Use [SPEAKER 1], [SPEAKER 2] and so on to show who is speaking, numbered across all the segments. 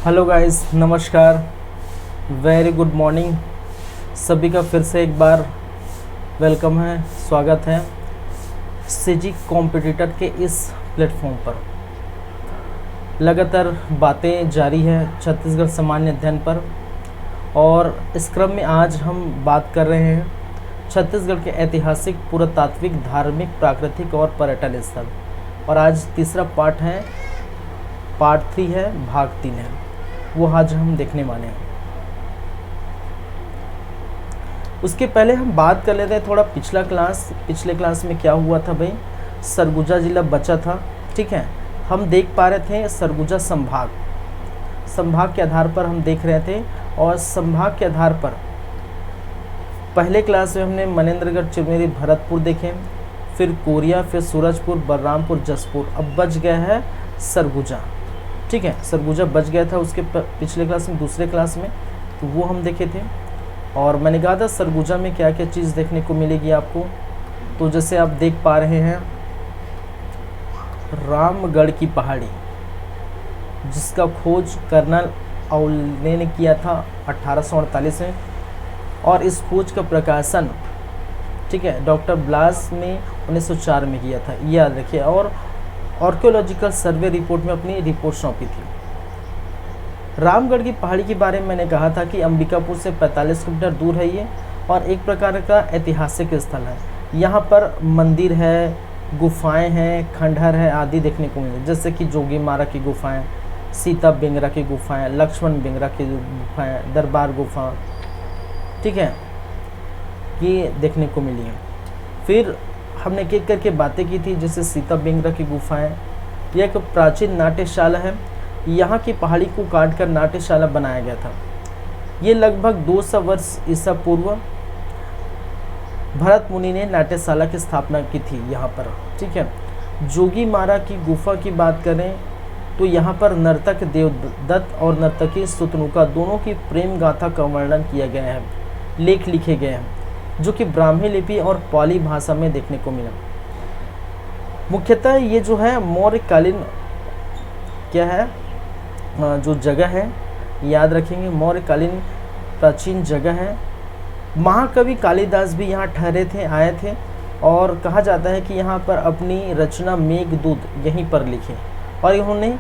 [SPEAKER 1] Hello guys, नमस्कार, very good morning. सभी का फिर से एक बार वेलकम है, स्वागत है सीजी कॉम्पिटिटर के इस प्लेटफॉर्म पर। लगातार बातें जारी है छत्तीसगढ़ सामान्य अध्ययन पर, और इस क्रम में आज हम बात कर रहे हैं छत्तीसगढ़ के ऐतिहासिक, पुरातात्विक, धार्मिक, प्राकृतिक और पर्यटन स्थल। और आज तीसरा पार्ट है, पार्ट 3 है, भाग 3 है, वो आज हम देखने वाले हैं। उसके पहले हम बात कर लेते हैं थोड़ा पिछले क्लास में क्या हुआ था भाई। सरगुजा जिला बचा था, ठीक है। हम देख पा रहे थे सरगुजा संभाग के आधार पर हम देख रहे थे, और संभाग के आधार पर पहले क्लास में हमने मनेंद्रगढ़, चिरमिरी, भरतपुर देखे, फिर कोरिया, फिर सूरजपुर, बलरामपुर, जसपुर। अब बच गया है सरगुजा, ठीक है। सरगुजा बच गया था उसके पिछले क्लास में, दूसरे क्लास में, तो वो हम देखे थे। और मैंने कहा था सरगुजा में क्या क्या चीज़ देखने को मिलेगी आपको। तो जैसे आप देख पा रहे हैं, रामगढ़ की पहाड़ी, जिसका खोज कर्नल औले ने किया था 1848 में, और इस खोज का प्रकाशन, ठीक है, डॉक्टर ब्लास ने 1904 में किया था, ये याद रखिए। और आर्कियोलॉजिकल सर्वे रिपोर्ट में अपनी रिपोर्ट सौंपी थी। रामगढ़ की पहाड़ी के बारे में मैंने कहा था कि अंबिकापुर से 45 किलोमीटर दूर है ये, और एक प्रकार का ऐतिहासिक स्थल है। यहाँ पर मंदिर है, गुफाएं हैं, खंडहर है आदि देखने को मिले, जैसे कि जोगी मारा की गुफाएं, सीता बेंगरा की गुफाएं, लक्ष्मण बेंगरा की गुफाएं, दरबार गुफा, ठीक है, ये देखने को मिली है। फिर हमने एक करके बातें की थी, जैसे सीता बेंगरा की गुफाएं, यह एक प्राचीन नाट्यशाला है। यहाँ की पहाड़ी को काटकर नाट्यशाला बनाया गया था। ये लगभग 200 वर्ष ईसा पूर्व भरत मुनि ने नाट्यशाला की स्थापना की थी यहाँ पर, ठीक है। जोगी मारा की गुफा की बात करें तो यहाँ पर नर्तक देवदत्त और नर्तकी सुतनुका दोनों की प्रेम गाथा का वर्णन किया गया है, लेख लिखे गए हैं, जो कि ब्राह्मी लिपि और पाली भाषा में देखने को मिला। मुख्यतः ये जो है मौर्यकालीन क्या है, जो जगह है, याद रखेंगे, मौर्यकालीन प्राचीन जगह है। महाकवि कालिदास भी यहाँ ठहरे थे, आए थे, और कहा जाता है कि यहाँ पर अपनी रचना मेघदूत यहीं पर लिखे, और इन्होंने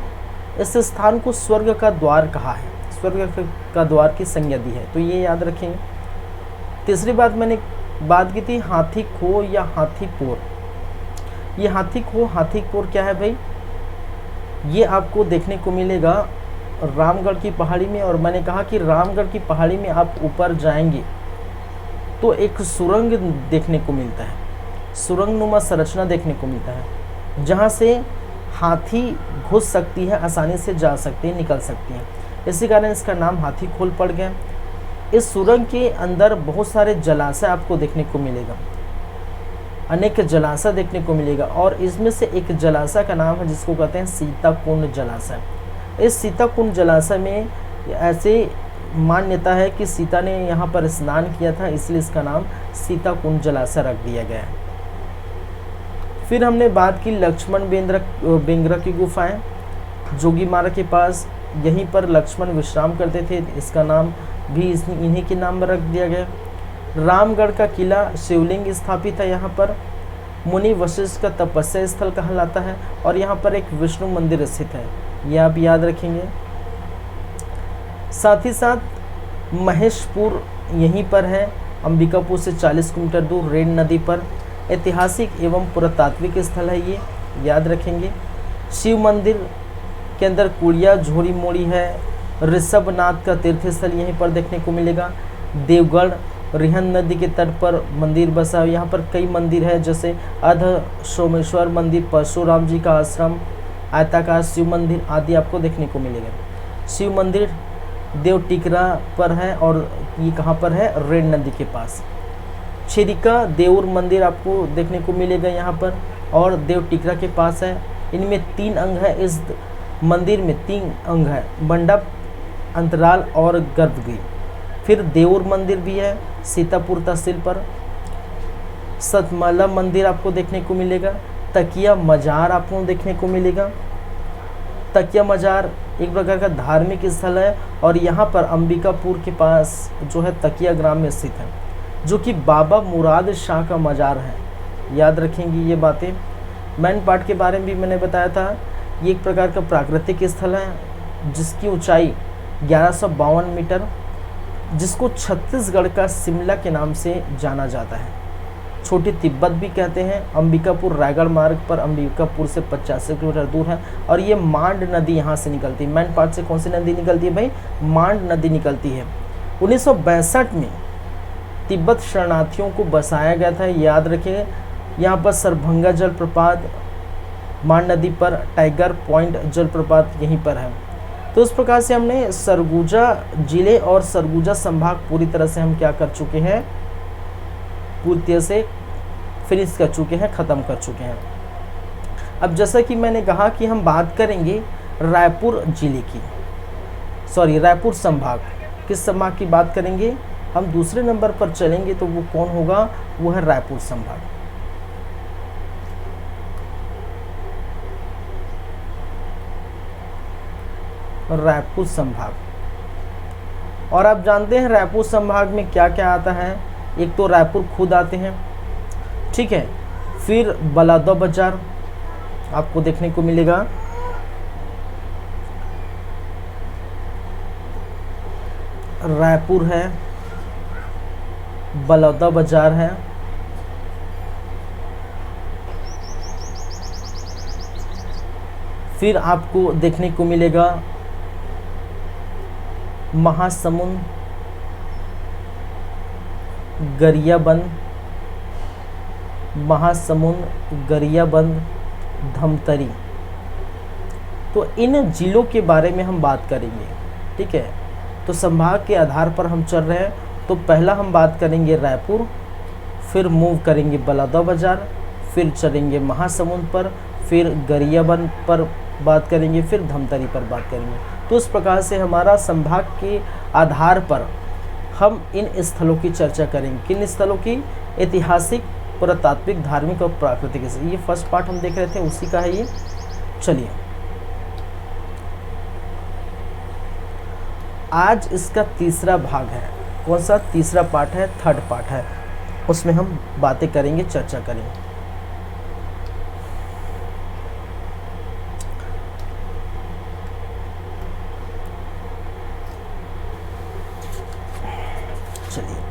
[SPEAKER 1] इस स्थान को स्वर्ग का द्वार कहा है, स्वर्ग का द्वार की संज्ञा दी है, तो ये याद रखेंगे। तीसरी बात मैंने बात की थी हाथी खो या हाथीपुर। ये हाथीपुर क्या है भाई, ये आपको देखने को मिलेगा रामगढ़ की पहाड़ी में। और मैंने कहा कि रामगढ़ की पहाड़ी में आप ऊपर जाएंगे तो एक सुरंग देखने को मिलता है, सुरंग नुमा संरचना देखने को मिलता है, जहाँ से हाथी घुस सकती है, आसानी से जा सकती है, निकल सकती है। इसी कारण इसका नाम हाथी खोल पड़ गया। इस सुरंग के अंदर बहुत सारे जलाशय आपको देखने को मिलेगा, अनेक जलाशय देखने को मिलेगा, और इसमें से एक जलाशय का नाम है जिसको कहते हैं सीताकुंड जलाशय। इस सीताकुंड जलाशय में ऐसे मान्यता है कि सीता ने यहाँ पर स्नान किया था, इसलिए इसका नाम सीताकुंड जलाशय रख दिया गया है। फिर हमने बात की लक्ष्मण बेंगरा की गुफाएं, जोगी मारा के पास, यहीं पर लक्ष्मण विश्राम करते थे, इसका नाम भी इन्हीं के नाम पर रख दिया गया। रामगढ़ का किला, शिवलिंग स्थापित है यहाँ पर, मुनि वशिष्ठ का तपस्या स्थल कहलाता है, और यहाँ पर एक विष्णु मंदिर स्थित है, ये आप याद रखेंगे। साथ ही साथ महेशपुर यहीं पर है, अंबिकापुर से 40 किलोमीटर दूर, रेण नदी पर। ऐतिहासिक एवं पुरातात्विक स्थल है ये, याद रखेंगे। शिव मंदिर के अंदर कुड़िया झोरी मोड़ी है। ऋषभनाथ का तीर्थ स्थल यहीं पर देखने को मिलेगा। देवगढ़, रिहन नदी के तट पर मंदिर बसा है। यहाँ पर कई मंदिर है, जैसे अर्ध सोमेश्वर मंदिर, परशुराम जी का आश्रम, आयताकार शिव मंदिर आदि आपको देखने को मिलेगा। शिव मंदिर देवटिकरा पर है, और ये कहाँ पर है, रेण नदी के पास। छिरिका देउर मंदिर आपको देखने को मिलेगा यहाँ पर, और देवटिकरा के पास है। इनमें 3 अंग है, इस मंदिर में 3 अंग है, मंडप, अंतराल और गर्भगृह। फिर देउर मंदिर भी है सीतापुर तहसील पर। सतमाला मंदिर आपको देखने को मिलेगा। तकिया मजार आपको देखने को मिलेगा। तकिया मजार एक प्रकार का धार्मिक स्थल है और यहाँ पर अंबिकापुर के पास जो है तकिया ग्राम में स्थित है, जो कि बाबा मुराद शाह का मजार है। याद रखेंगी ये बातें। मैन पाट के बारे में भी मैंने बताया था, ये एक प्रकार का प्राकृतिक स्थल है जिसकी ऊंचाई 1152 मीटर, जिसको छत्तीसगढ़ का शिमला के नाम से जाना जाता है। छोटी तिब्बत भी कहते हैं। अंबिकापुर रायगढ़ मार्ग पर अंबिकापुर से 85 किलोमीटर दूर है और ये मांड नदी यहाँ से निकलती है। मैन पाट से कौन सी नदी निकलती है भाई? मांड नदी निकलती है। 1962 में तिब्बत शरणार्थियों को बसाया गया था, याद रखिए। यहाँ पर सरभंगा जलप्रपात, मांड नदी पर टाइगर पॉइंट जलप्रपात यहीं पर है। तो इस प्रकार से हमने सरगुजा जिले और सरगुजा संभाग पूरी तरह से हम क्या कर चुके हैं, पूरी तरह से फिनिश कर चुके हैं, ख़त्म कर चुके हैं। अब जैसा कि मैंने कहा कि हम बात करेंगे रायपुर जिले की, सॉरी रायपुर संभाग। किस संभाग की बात करेंगे? हम दूसरे नंबर पर चलेंगे तो वो कौन होगा? वो है रायपुर संभाग। रायपुर संभाग। और आप जानते हैं रायपुर संभाग में क्या क्या आता है। एक तो रायपुर खुद आते हैं, ठीक है, फिर बलौदा बाजार आपको देखने को मिलेगा, रायपुर है, बलौदा बाजार है, फिर आपको देखने को मिलेगा महासमुंद, गरियाबंद, महासमुंद, गरियाबंद, धमतरी। तो इन जिलों के बारे में हम बात करेंगे, ठीक है। तो संभाग के आधार पर हम चल रहे हैं। तो पहला हम बात करेंगे रायपुर, फिर मूव करेंगे बलौदा बाजार, फिर चलेंगे महासमुंद पर, फिर गरियाबंद पर बात करेंगे, फिर धमतरी पर बात करेंगे। तो इस प्रकार से हमारा संभाग के आधार पर हम इन स्थलों की चर्चा करेंगे। किन स्थलों की? ऐतिहासिक, पुरातात्विक, धार्मिक और प्राकृतिक। ये फर्स्ट पार्ट हम देख रहे थे, उसी का है ये। चलिए, आज इसका तीसरा भाग है। कौन सा? तीसरा पार्ट है, थर्ड पार्ट है। उसमें हम बातें करेंगे, चर्चा करेंगे। चलिए,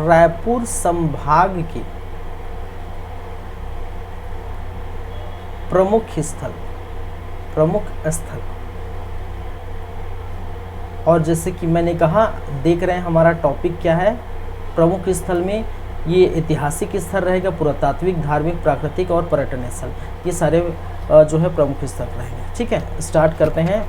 [SPEAKER 1] रायपुर संभाग के प्रमुख स्थल, और जैसे कि मैंने कहा, देख रहे हैं हमारा टॉपिक क्या है। प्रमुख स्थल में ये ऐतिहासिक स्थल रहेगा, पुरातात्विक, धार्मिक, प्राकृतिक और पर्यटन स्थल, ये सारे जो है प्रमुख स्थल रहेंगे। ठीक है, स्टार्ट करते हैं।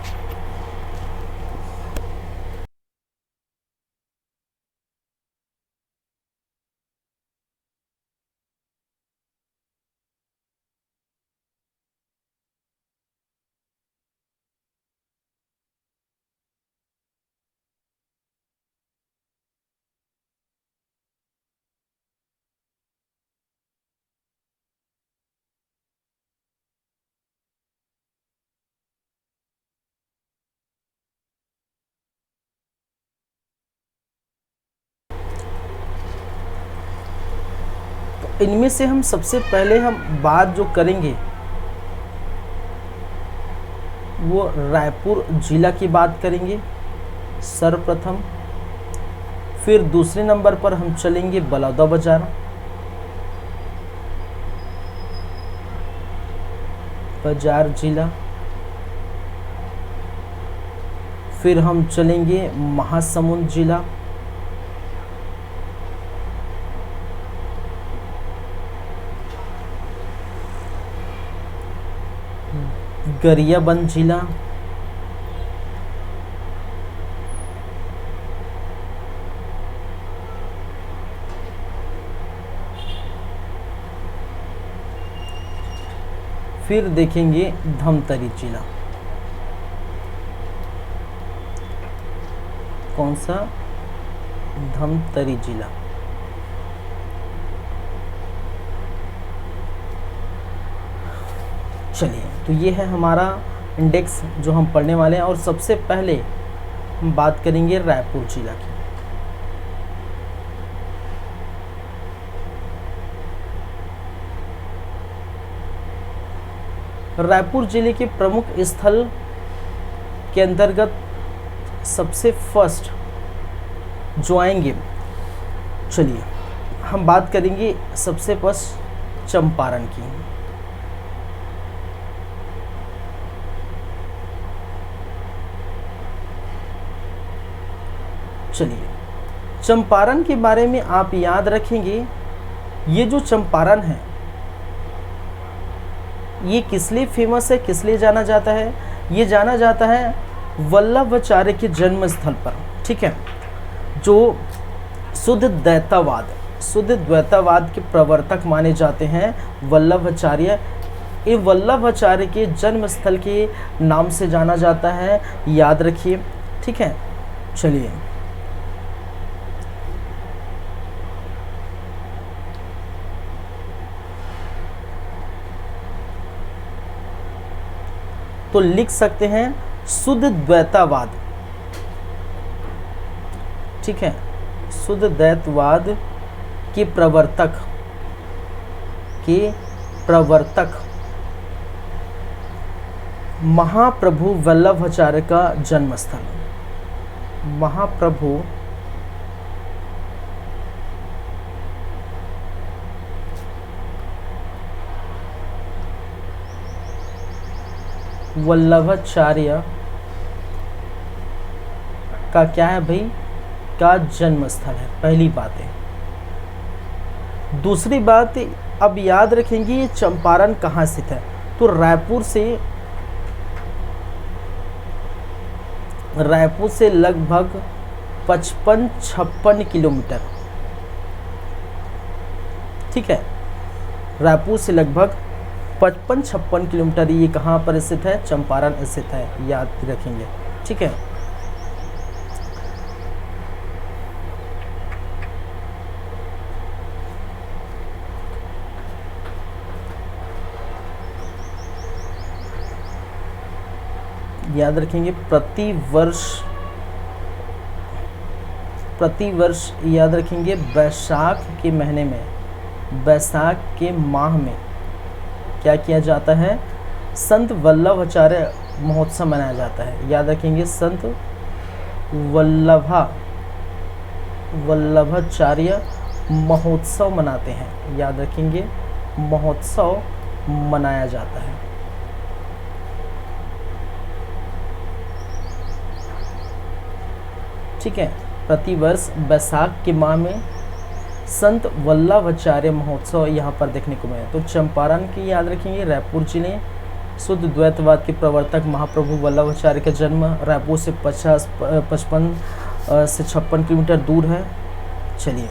[SPEAKER 1] इनमें से हम सबसे पहले हम बात जो करेंगे वो रायपुर जिला की बात करेंगे सर्वप्रथम। फिर दूसरे नंबर पर हम चलेंगे बलौदा बाजार, जिला। फिर हम चलेंगे महासमुंद जिला, गरियाबंद जिला, फिर देखेंगे धमतरी जिला। कौन सा? धमतरी जिला। चलिए, तो ये है हमारा इंडेक्स जो हम पढ़ने वाले हैं। और सबसे पहले हम बात करेंगे रायपुर जिला की। रायपुर जिले के प्रमुख स्थल के अंतर्गत सबसे फर्स्ट जो आएंगे, चलिए हम बात करेंगे सबसे फर्स्ट चंपारण की। चलिए, चंपारण के बारे में आप याद रखेंगे, ये जो चंपारण है ये किस लिए फेमस है, किस लिए जाना जाता है? ये जाना जाता है वल्लभाचार्य के जन्म स्थल पर, ठीक है, जो शुद्ध द्वैतावाद के प्रवर्तक माने जाते हैं वल्लभाचार्य। ये वल्लभाचार्य के जन्म स्थल के नाम से जाना जाता है, याद रखिए, ठीक है। चलिए, तो लिख सकते हैं शुद्ध द्वैतावाद, ठीक है, शुद्ध द्वैतवाद के प्रवर्तक महाप्रभु वल्लभाचार्य का जन्मस्थल। महाप्रभु वल्लभाचार्य का क्या है भाई? का जन्म स्थल है, पहली बात है। दूसरी बात, अब याद रखेंगे ये चंपारण कहाँ स्थित है, तो रायपुर से लगभग 55-56 किलोमीटर, ठीक है, रायपुर से लगभग 55-56 किलोमीटर ये कहाँ पर स्थित है? चंपारण स्थित है, याद रखेंगे, ठीक है। याद रखेंगे प्रतिवर्ष याद रखेंगे बैसाख के महीने में, बैसाख के माह में क्या किया जाता है? संत वल्लभाचार्य महोत्सव मनाया जाता है, याद रखेंगे, संत वल्लभाचार्य महोत्सव मनाते हैं, याद रखेंगे, महोत्सव मनाया जाता है। ठीक है, प्रतिवर्ष बैसाख के माह में संत वल्लभाचार्य महोत्सव यहाँ पर देखने को मिला। तो चंपारण की याद रखेंगे, रायपुर जिले, शुद्ध द्वैतवाद के प्रवर्तक महाप्रभु वल्लभाचार्य का जन्म रायपुर से 55 से 56 किलोमीटर दूर है। चलिए,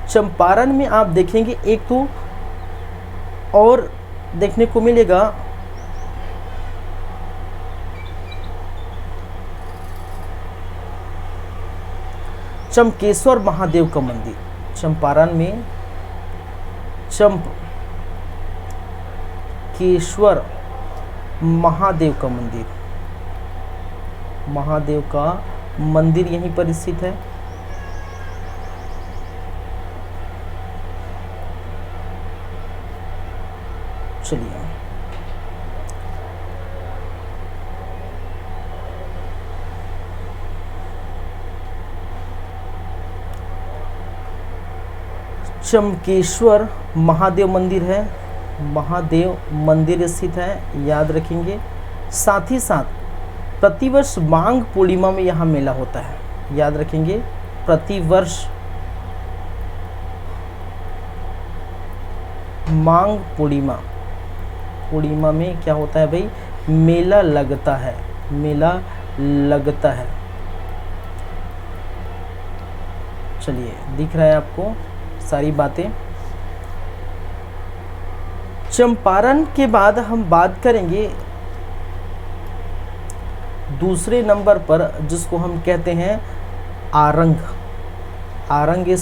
[SPEAKER 1] चंपारण में आप देखेंगे एक तो और देखने को मिलेगा, चंपकेश्वर महादेव का मंदिर। चंपारण में चंपकेश्वर महादेव का मंदिर, महादेव का मंदिर यहीं पर स्थित है। चलिए, चंपकेश्वर महादेव मंदिर है, महादेव मंदिर स्थित है, याद रखेंगे। साथ ही साथ प्रतिवर्ष माघ पूर्णिमा में यहाँ मेला होता है, याद रखेंगे, प्रतिवर्ष माघ पूर्णिमा में क्या होता है भाई? मेला लगता है, मेला लगता है। चलिए, दिख रहा है आपको, सारी बातें। चंपारण के बाद हम बात करेंगे दूसरे नंबर पर, जिसको हम कहते हैं आरंग। आरंग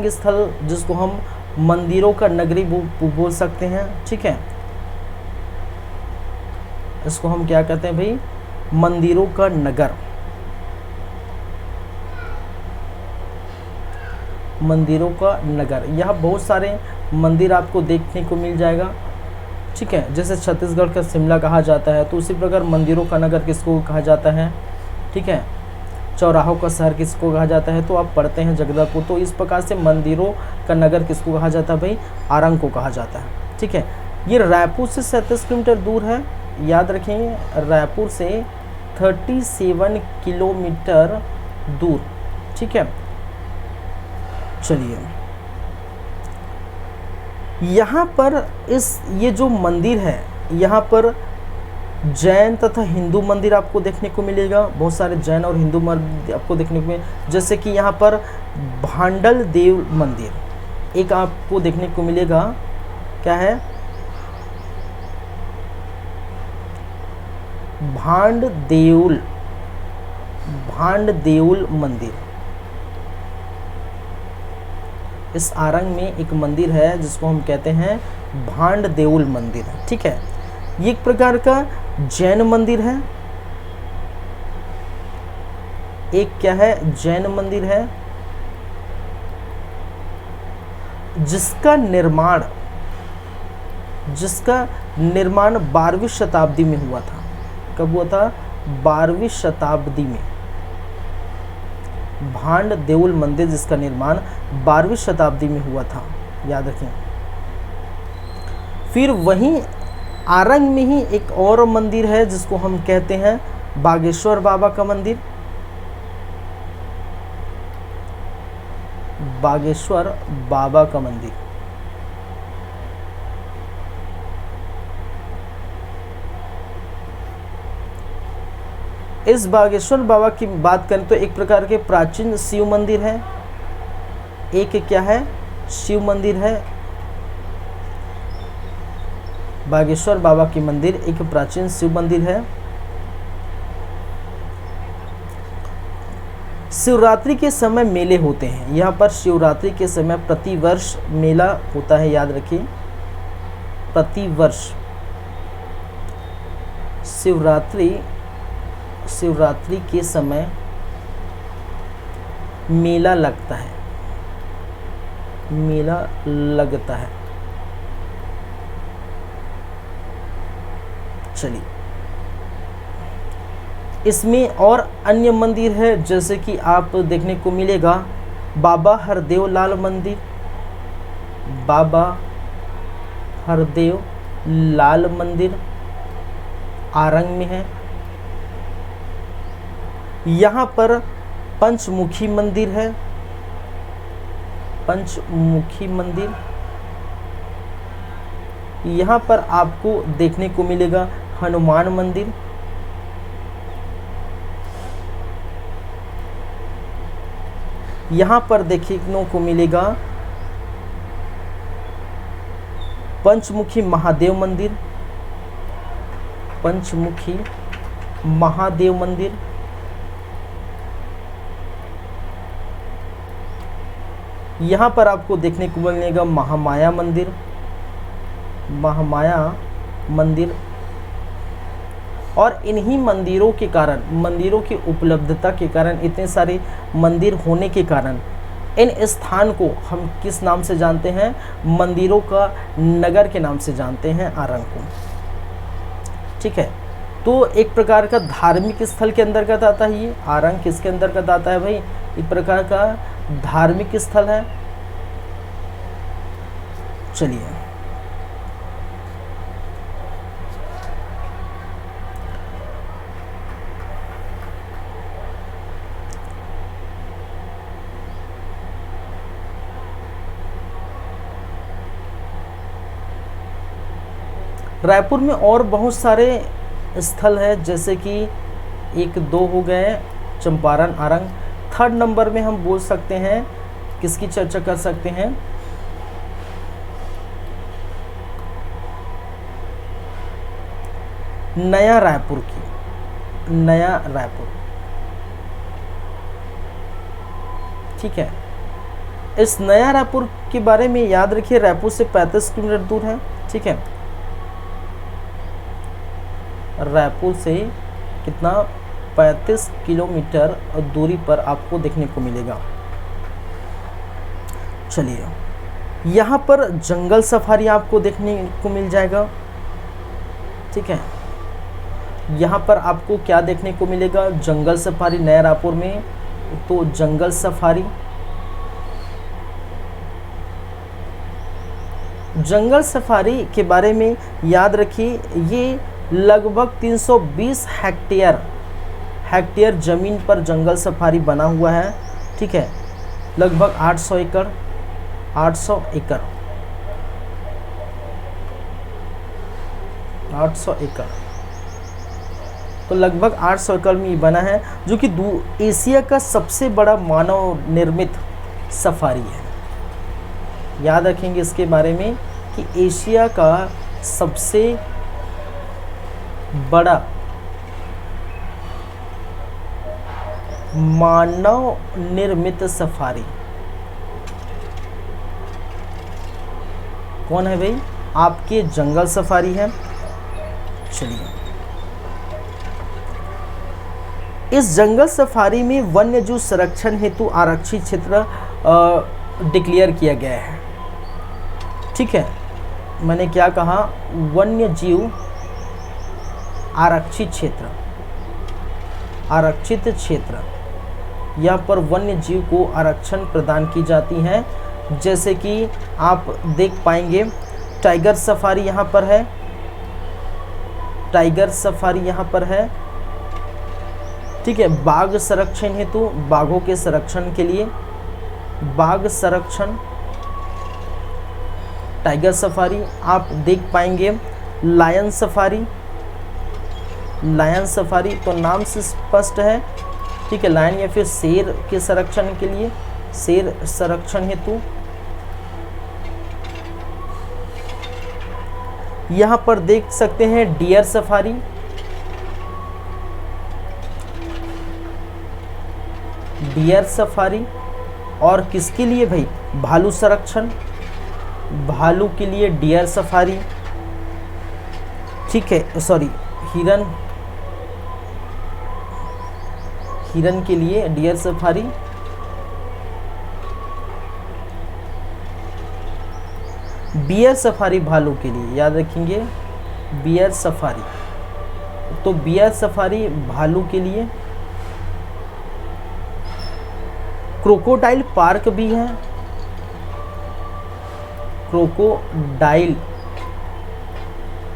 [SPEAKER 1] स्थल जिसको हम मंदिरों का नगरी बोल सकते हैं, ठीक है। इसको हम क्या कहते हैं भाई, मंदिरों का नगर। मंदिरों का नगर, यहाँ बहुत सारे मंदिर आपको देखने को मिल जाएगा, ठीक है। जैसे छत्तीसगढ़ का शिमला कहा जाता है, तो उसी प्रकार मंदिरों का नगर किसको कहा जाता है, ठीक है। चौराहों का शहर किसको कहा जाता है, तो आप पढ़ते हैं जगदलपुर। तो इस प्रकार से मंदिरों का नगर किसको कहा जाता है भाई, आरंग को कहा जाता है, ठीक है। ये रायपुर से 37 किलोमीटर दूर है, याद रखेंगे, रायपुर से 37 किलोमीटर दूर, ठीक है। चलिए, यहाँ पर ये जो मंदिर है, यहाँ पर जैन तथा हिंदू मंदिर आपको देखने को मिलेगा। बहुत सारे जैन और हिंदू मंदिर आपको देखने को मिले, जैसे कि यहाँ पर भांडल देव मंदिर एक आपको देखने को मिलेगा। क्या है, भांड देउल मंदिर। इस आरंग में एक मंदिर है जिसको हम कहते हैं भांड देउल मंदिर, ठीक है। ये एक प्रकार का जैन मंदिर है। एक क्या है, जैन मंदिर है, जिसका निर्माण 12वीं शताब्दी में हुआ था। कब हुआ था, 12वीं शताब्दी में। भांड देउल मंदिर जिसका निर्माण 12वीं शताब्दी में हुआ था, याद रखें। फिर वहीं आरंग में ही एक और मंदिर है जिसको हम कहते हैं बागेश्वर बाबा का मंदिर। बागेश्वर बाबा का मंदिर, इस बागेश्वर बाबा की बात करें तो एक प्रकार के प्राचीन शिव मंदिर है। एक क्या है, शिव मंदिर है। बागेश्वर बाबा की मंदिर एक प्राचीन शिव मंदिर है। शिवरात्रि के समय मेले होते हैं यहाँ पर। शिवरात्रि के समय प्रतिवर्ष मेला होता है, याद रखिए, प्रतिवर्ष शिवरात्रि के समय मेला लगता है, मेला लगता है। चलिए, इसमें और अन्य मंदिर है, जैसे कि आप देखने को मिलेगा बाबा हरदेव लाल मंदिर। बाबा हरदेव लाल मंदिर आरंग में है। यहाँ पर पंचमुखी मंदिर है, पंचमुखी मंदिर। यहाँ पर आपको देखने को मिलेगा हनुमान मंदिर। यहाँ पर देखने को मिलेगा पंचमुखी महादेव मंदिर, पंचमुखी महादेव मंदिर। यहाँ पर आपको देखने को मिलेगा महामाया मंदिर, महामाया मंदिर। और इन्हीं मंदिरों के कारण, मंदिरों की उपलब्धता के कारण, इतने सारे मंदिर होने के कारण इन स्थान को हम किस नाम से जानते हैं, मंदिरों का नगर के नाम से जानते हैं आरंग को, ठीक है। तो एक प्रकार का धार्मिक स्थल के अंतर्गत आता है ये आरंग। किसके अंतर्गत आता है भाई, एक प्रकार का धार्मिक स्थल है। चलिए, रायपुर में और बहुत सारे स्थल है, जैसे कि 1 2 हो गए चंपारण आरंग। 3rd नंबर में हम बोल सकते हैं किसकी चर्चा कर सकते हैं? नया रायपुर की, नया रायपुर। ठीक है, इस नया रायपुर के बारे में याद रखिए, रायपुर से 35 किलोमीटर दूर है। ठीक है, रायपुर से कितना, 35 किलोमीटर दूरी पर आपको देखने को मिलेगा। चलिए, यहाँ पर जंगल सफारी आपको देखने को मिल जाएगा। ठीक है, यहाँ पर आपको क्या देखने को मिलेगा? जंगल सफारी नया रायपुर में। तो जंगल सफारी, जंगल सफारी के बारे में याद रखिए, ये लगभग 320 हेक्टेयर जमीन पर जंगल सफारी बना हुआ है। ठीक है, लगभग 800 एकड़, 800 एकड़, 800 एकड़, तो लगभग 800 एकड़ में ये बना है, जो कि एशिया का सबसे बड़ा मानव निर्मित सफारी है। याद रखेंगे इसके बारे में कि एशिया का सबसे बड़ा मानव निर्मित सफारी कौन है भाई? आपके जंगल सफारी है। चलिए, इस जंगल सफारी में वन्य जीव संरक्षण हेतु आरक्षित क्षेत्र डिक्लेयर किया गया है। ठीक है, मैंने क्या कहा? वन्य जीव आरक्षित क्षेत्र, आरक्षित क्षेत्र। यहाँ पर वन्य जीव को आरक्षण प्रदान की जाती है। जैसे कि आप देख पाएंगे, टाइगर सफारी यहाँ पर है, टाइगर सफारी यहाँ पर है। ठीक है, बाघ संरक्षण हेतु, बाघों के संरक्षण के लिए बाघ संरक्षण, टाइगर सफारी आप देख पाएंगे। लायन सफारी, लायन सफारी तो नाम से स्पष्ट है। ठीक है, लायन या फिर शेर के संरक्षण के लिए, शेर संरक्षण हेतु। यहाँ पर देख सकते हैं डियर सफारी, डियर सफारी। और किसके लिए भाई? भालू संरक्षण, भालू के लिए डियर सफारी। ठीक है, सॉरी, हिरन, हिरन के लिए डियर सफारी। बियर सफारी भालू के लिए, याद रखेंगे, बियर सफारी। तो बियर सफारी भालू के लिए। क्रोकोडाइल पार्क भी है, क्रोकोडाइल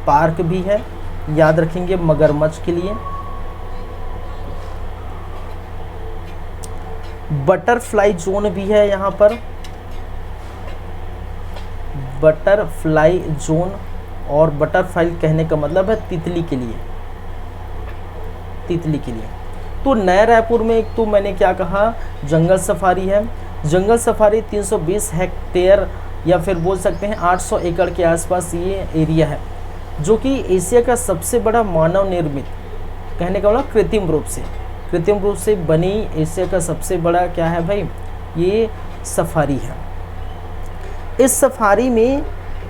[SPEAKER 1] पार्क भी है, याद रखेंगे, मगरमच्छ के लिए। बटरफ्लाई जोन भी है यहाँ पर, बटरफ्लाई जोन। और बटरफ्लाई कहने का मतलब है तितली के लिए, तितली के लिए। तो नया रायपुर में एक तो मैंने क्या कहा, जंगल सफारी है। जंगल सफारी 320 हेक्टेयर या फिर बोल सकते हैं 800 एकड़ के आसपास ये एरिया है, जो कि एशिया का सबसे बड़ा मानव निर्मित, कहने का मतलब कृत्रिम रूप से बनी एशिया का सबसे बड़ा क्या है भाई, ये सफारी है। इस सफारी में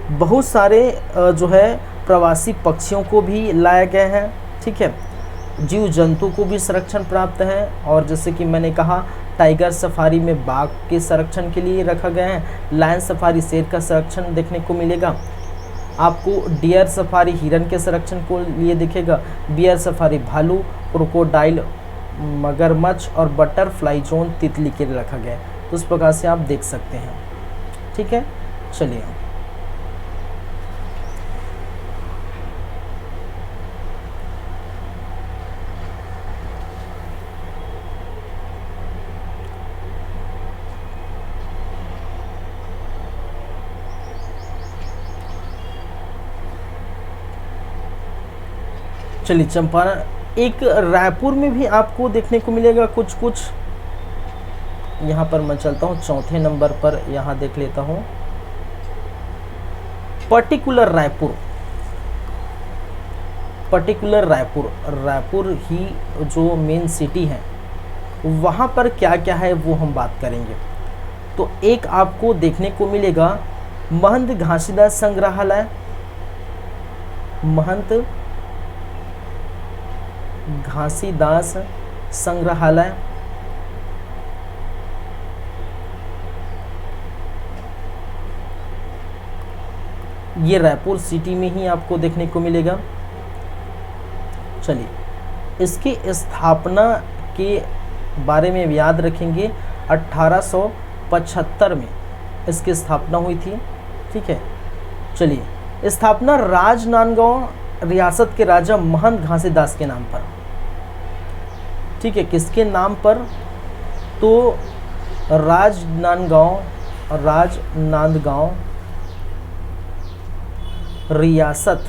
[SPEAKER 1] बहुत सारे जो है प्रवासी पक्षियों को भी लाया गया है। ठीक है, जीव जंतु को भी संरक्षण प्राप्त है। और जैसे कि मैंने कहा, टाइगर सफारी में बाघ के संरक्षण के लिए रखा गया है। लायन सफारी शेर का संरक्षण देखने को मिलेगा आपको। डियर सफारी हिरन के संरक्षण को लिए दिखेगा। बियर सफारी भालू, क्रोकोडाइल मगरमच्छ और बटरफ्लाई जोन तितली के लिए रखा गया है। तो उस प्रकार से आप देख सकते हैं। ठीक है, चलिए चंपारण, एक रायपुर में भी आपको देखने को मिलेगा कुछ कुछ यहाँ पर मैं चलता हूँ चौथे नंबर पर, यहाँ देख लेता हूँ पर्टिकुलर रायपुर। पर्टिकुलर रायपुर, रायपुर ही जो मेन सिटी है वहाँ पर क्या क्या है वो हम बात करेंगे। तो एक आपको देखने को मिलेगा महंत घासीदास संग्रहालय, महंत घासीदास संग्रहालय, ये रायपुर सिटी में ही आपको देखने को मिलेगा। चलिए, इसकी स्थापना के बारे में याद रखेंगे, 1875 में इसकी स्थापना हुई थी। ठीक है, चलिए, स्थापना राजनांदगांव रियासत के राजा महंत घासीदास के नाम पर। ठीक है, किसके नाम पर? तो राजनांदगांव रियासत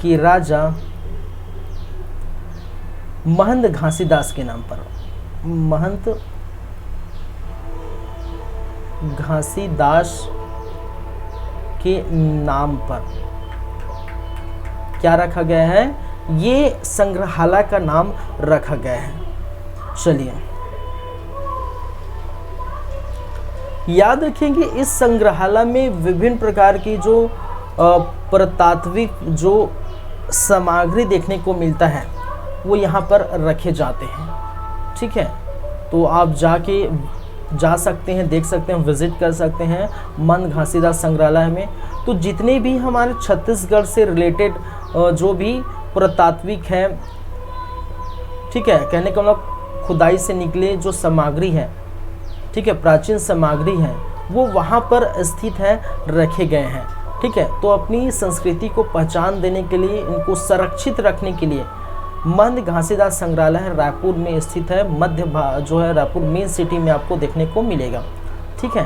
[SPEAKER 1] के राजा महंत घासीदास के नाम पर, महंत घासीदास के नाम पर क्या रखा गया है? ये संग्रहालय का नाम रखा गया है। चलिए, याद रखेंगे इस संग्रहालय में विभिन्न प्रकार की जो पुरातात्विक जो सामग्री देखने को मिलता है वो यहाँ पर रखे जाते हैं। ठीक है, तो आप जा सकते हैं, देख सकते हैं, विजिट कर सकते हैं महंत घासीदास संग्रहालय में। तो जितने भी हमारे छत्तीसगढ़ से रिलेटेड जो भी पुरातात्विक है, ठीक है, कहने का मतलब खुदाई से निकले जो सामग्री है, ठीक है, प्राचीन सामग्री है, वो वहाँ पर स्थित है, रखे गए हैं। ठीक है, तो अपनी संस्कृति को पहचान देने के लिए, इनको संरक्षित रखने के लिए महंत घासीदास संग्रहालय रायपुर में स्थित है, जो है रायपुर मेन सिटी में आपको देखने को मिलेगा। ठीक है,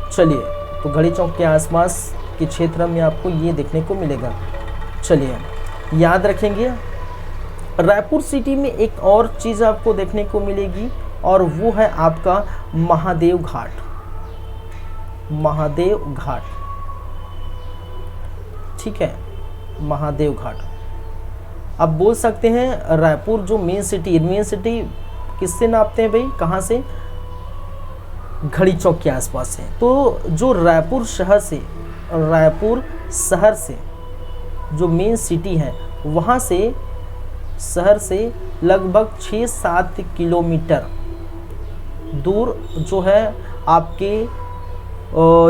[SPEAKER 1] चलिए, तो घड़ी चौक के आसपास के क्षेत्र में आपको ये देखने को मिलेगा। चलिए, याद रखेंगे रायपुर सिटी में एक और चीज़ आपको देखने को मिलेगी और वो है आपका महादेव घाट। महादेव घाट, ठीक है, महादेव घाट। आप बोल सकते हैं रायपुर जो मेन सिटी किससे नापते हैं भाई, कहाँ से? घड़ी चौक के आसपास से। तो जो रायपुर शहर से जो मेन सिटी है वहाँ से, शहर से लगभग 6-7 किलोमीटर दूर जो है आपके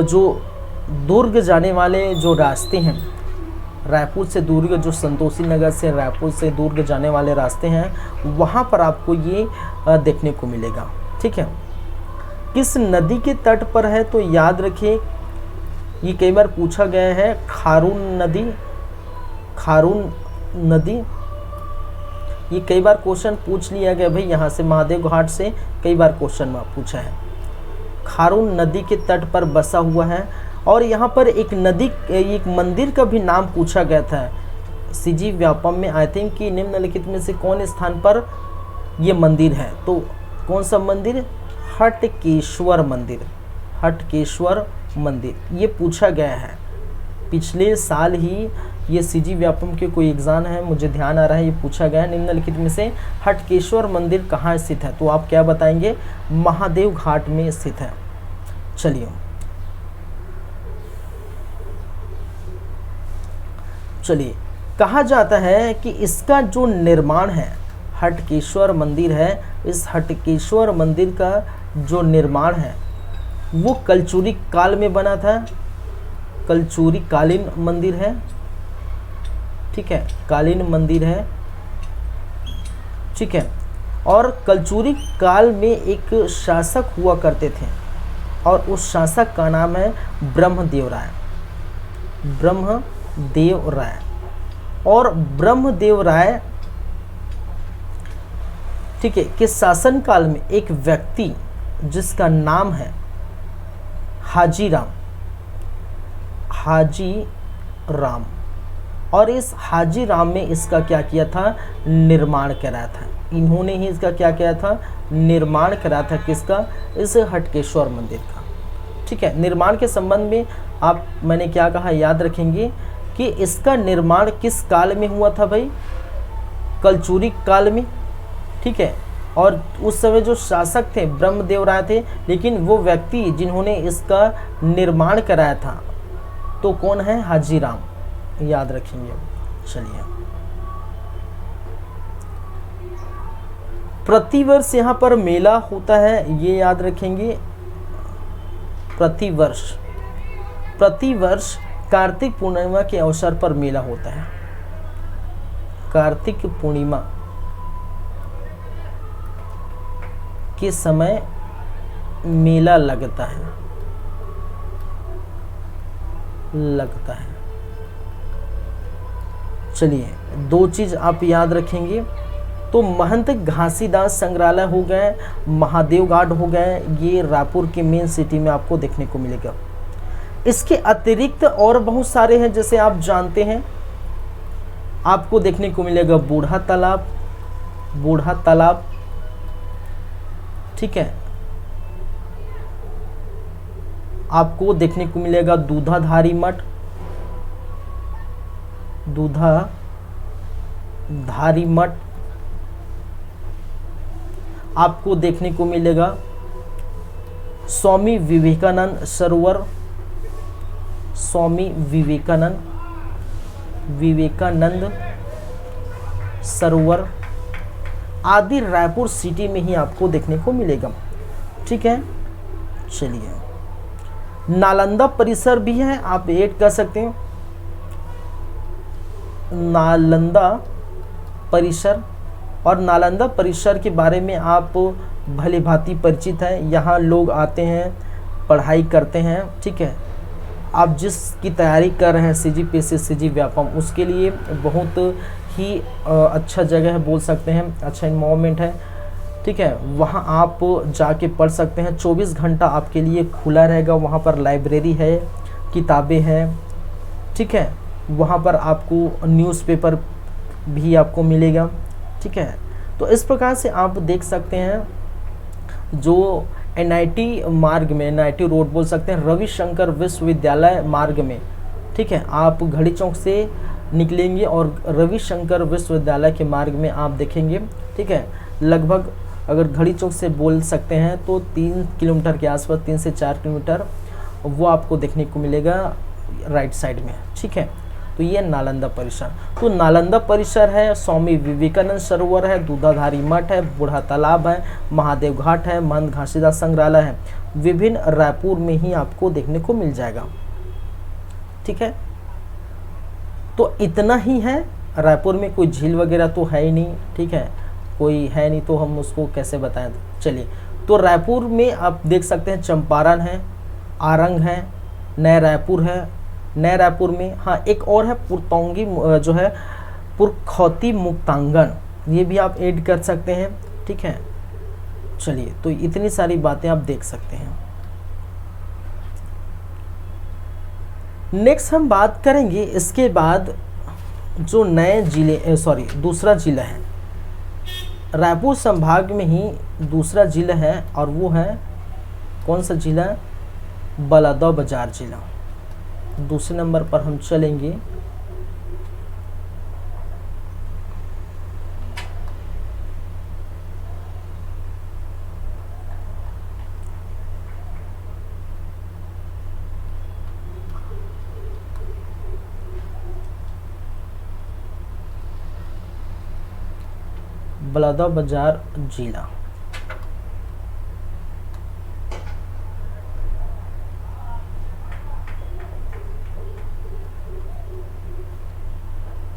[SPEAKER 1] जो दुर्ग जाने वाले जो रास्ते हैं, रायपुर से दुर्ग, जो संतोषी नगर से रायपुर से दुर्ग जाने वाले रास्ते हैं, वहाँ पर आपको ये देखने को मिलेगा। ठीक है, किस नदी के तट पर है? तो याद रखिए, ये कई बार पूछा गया है, खारून नदी, ये कई बार क्वेश्चन पूछ लिया गया भाई, यहाँ से महादेव घाट से कई बार क्वेश्चन में पूछा है। खारून नदी के तट पर बसा हुआ है और यहाँ पर एक मंदिर का भी नाम पूछा गया था सीजी व्यापम में। आई थिंक कि निम्नलिखित में से कौन स्थान पर ये मंदिर है? तो कौन सा मंदिर? हटकेश्वर मंदिर। हटकेश्वर मंदिर ये पूछा गया है। पिछले साल ही ये सीजी व्यापम के कोई एग्जाम है, मुझे ध्यान आ रहा है, ये पूछा गया है निम्नलिखित में से हटकेश्वर मंदिर कहाँ स्थित है? तो आप क्या बताएंगे? महादेव घाट में स्थित है। चलिए, कहा जाता है कि इसका जो निर्माण है, हटकेश्वर मंदिर है, इस हटकेश्वर मंदिर का जो निर्माण है वो कलचुरी काल में बना था। कलचुरी कालीन मंदिर है, ठीक है, कालीन मंदिर है, ठीक है। और कलचुरी काल में एक शासक हुआ करते थे और उस शासक का नाम है ब्रह्मदेव राय। ब्रह्मदेव राय। और ब्रह्मदेव राय, ठीक है, के शासन काल में एक व्यक्ति जिसका नाम है हाजी राम, और इस हाजी राम में इसका क्या किया था? निर्माण कराया था। इन्होंने ही इसका क्या किया था, निर्माण करा था, किसका, इस हटकेश्वर मंदिर का। ठीक है, निर्माण के संबंध में आप, मैंने क्या कहा याद रखेंगे कि इसका निर्माण किस काल में हुआ था भाई, कलचुरी काल में। ठीक है, और उस समय जो शासक थे ब्रह्मदेव राय थे, लेकिन वो व्यक्ति जिन्होंने इसका निर्माण कराया था तो कौन है, हाजीराम, याद रखेंगे। चलिए, प्रतिवर्ष यहाँ पर मेला होता है, ये याद रखेंगे, प्रतिवर्ष, प्रतिवर्ष कार्तिक पूर्णिमा के अवसर पर मेला होता है। कार्तिक पूर्णिमा के समय मेला लगता है, लगता है। चलिए, दो चीज आप याद रखेंगे, तो महंत घासीदास संग्रहालय हो गए, महादेव घाट हो गए, ये रायपुर के मेन सिटी में आपको देखने को मिलेगा। इसके अतिरिक्त और बहुत सारे हैं, जैसे आप जानते हैं, आपको देखने को मिलेगा बूढ़ा तालाब, बूढ़ा तालाब। ठीक है, आपको देखने को मिलेगा दूधाधारी मठ, दूधाधारी मठ। आपको देखने को मिलेगा स्वामी विवेकानंद सरोवर, स्वामी विवेकानंद सरोवर आदि रायपुर सिटी में ही आपको देखने को मिलेगा। ठीक है, चलिए, नालंदा परिसर भी है, आप ऐड कर सकते हैं, नालंदा परिसर। और नालंदा परिसर के बारे में आप भली भांति परिचित हैं, यहाँ लोग आते हैं, पढ़ाई करते हैं। ठीक है, आप जिसकी तैयारी कर रहे हैं CGPSC CG व्यापम, उसके लिए बहुत ही अच्छा जगह है, बोल सकते हैं, अच्छा इन्वायरमेंट है। ठीक है, वहाँ आप जाके पढ़ सकते हैं, 24 घंटा आपके लिए खुला रहेगा। वहाँ पर लाइब्रेरी है, किताबें हैं। ठीक है, वहाँ पर आपको न्यूज़पेपर भी आपको मिलेगा। ठीक है, तो इस प्रकार से आप देख सकते हैं जो NIT मार्ग में, NIT रोड बोल सकते हैं, रविशंकर विश्वविद्यालय मार्ग में। ठीक है, आप घड़ी चौक से निकलेंगे और रविशंकर विश्वविद्यालय के मार्ग में आप देखेंगे। ठीक है, लगभग अगर घड़ी चौक से बोल सकते हैं तो 3 किलोमीटर के आसपास, 3 से 4 किलोमीटर वो आपको देखने को मिलेगा राइट साइड में। ठीक है, तो ये नालंदा परिसर, तो नालंदा परिसर है, स्वामी विवेकानंद सरोवर है, दूधाधारी मठ है, बूढ़ा तालाब है, महादेव घाट है, महंत घासीदास संग्रहालय है, विभिन्न रायपुर में ही आपको देखने को मिल जाएगा। ठीक है, तो इतना ही है। रायपुर में कोई झील वगैरह तो है ही नहीं। ठीक है, कोई है नहीं तो हम उसको कैसे बताएं। चलिए, तो रायपुर में आप देख सकते हैं चंपारण है, आरंग है, नया रायपुर है। नया रायपुर में हाँ एक और है पुरतौंगी, जो है पुरखौती मुक्तांगन, ये भी आप ऐड कर सकते हैं। ठीक है, चलिए, तो इतनी सारी बातें आप देख सकते हैं। नेक्स्ट हम बात करेंगे इसके बाद जो नए जिले, सॉरी दूसरा जिला है, रायपुर संभाग में ही दूसरा जिला है, और वो है कौन सा जिला, बलौदाबाजार जिला। दूसरे नंबर पर हम चलेंगे, बलौदाबाजार जिला।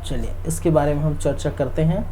[SPEAKER 1] चलिए, इसके बारे में हम चर्चा करते हैं।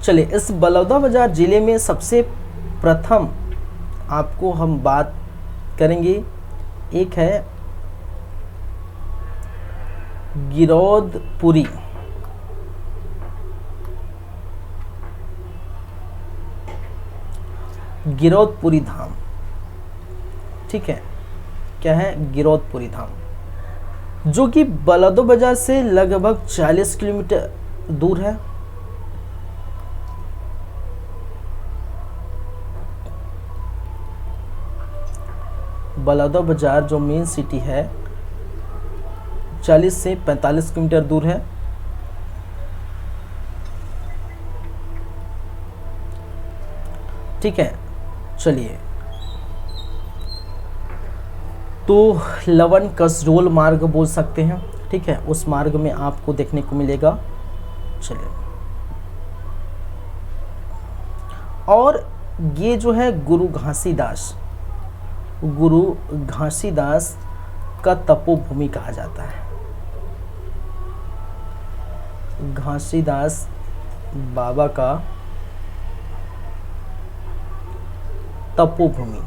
[SPEAKER 1] चलिए, इस बलौदाबाजार जिले में सबसे प्रथम आपको हम बात करेंगे, एक है गिरौदपुरी। गिरौदपुरी धाम, ठीक है, क्या है? गिरौदपुरी धाम, जो कि बलौदाबाजार से लगभग 40 किलोमीटर दूर है। बलौदाबाजार जो मेन सिटी है 40 से 45 किलोमीटर दूर है। ठीक है, चलिए, तो लवन कसडोल मार्ग बोल सकते हैं, ठीक है, उस मार्ग में आपको देखने को मिलेगा। चलिए, और ये जो है गुरु घासीदास का तपोभूमि कहा जाता है। घासीदास बाबा का तपोभूमि।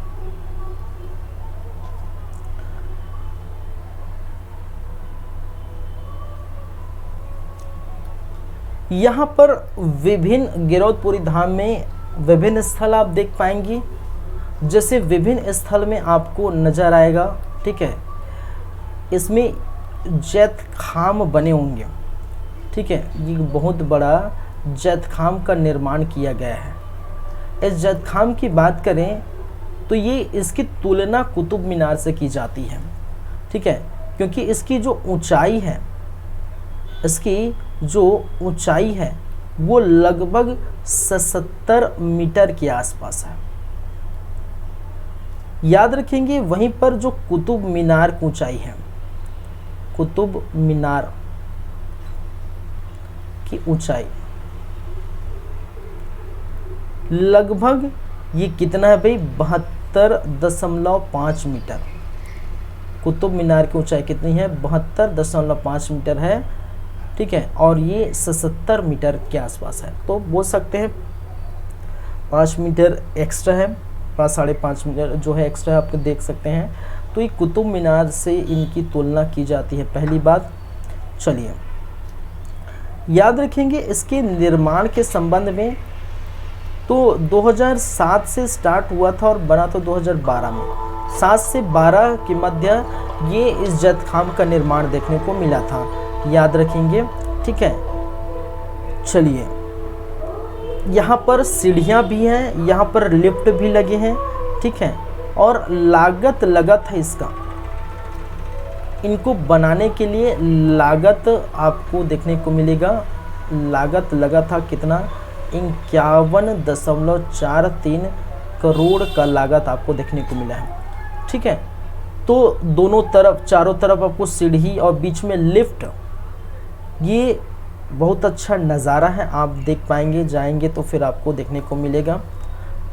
[SPEAKER 1] यहाँ पर विभिन्न गिरौदपुरी धाम में विभिन्न स्थल आप देख पाएंगे। जैसे विभिन्न स्थल में आपको नजर आएगा, ठीक है, इसमें जैतखाम बने होंगे, ठीक है, ये बहुत बड़ा जैतखाम का निर्माण किया गया है। इस जैतखाम की बात करें तो ये इसकी तुलना कुतुब मीनार से की जाती है, ठीक है, क्योंकि इसकी जो ऊंचाई है वो लगभग 77 मीटर के आसपास है। याद रखेंगे, वहीं पर जो कुतुब मीनार की ऊंचाई है, कुतुब मीनार की ऊंचाई लगभग ये कितना है भाई? 72.5 मीटर। कुतुब मीनार की ऊंचाई कितनी है? 72.5 मीटर है, ठीक है, और ये 77 मीटर के आसपास है। तो बोल सकते हैं 5 मीटर एक्स्ट्रा है, 5-5.5 मीटर जो है एक्स्ट्रा आपको देख सकते हैं। तो ये कुतुब मीनार से इनकी तुलना की जाती है, पहली बात। चलिए, याद रखेंगे इसके निर्माण के संबंध में, तो 2007 से स्टार्ट हुआ था और बना तो 2012 में। 7 से 12 के मध्य ये इस जैतखाम का निर्माण देखने को मिला था, याद रखेंगे, ठीक है। चलिए, यहाँ पर सीढ़ियाँ भी हैं, यहाँ पर लिफ्ट भी लगे हैं, ठीक है, और लागत लगा था इसका, इनको बनाने के लिए लागत आपको देखने को मिलेगा। लागत लगा था कितना? 51.43 करोड़ का लागत आपको देखने को मिला है, ठीक है। तो दोनों तरफ, चारों तरफ आपको सीढ़ी और बीच में लिफ्ट, ये बहुत अच्छा नज़ारा है, आप देख पाएंगे, जाएंगे तो फिर आपको देखने को मिलेगा,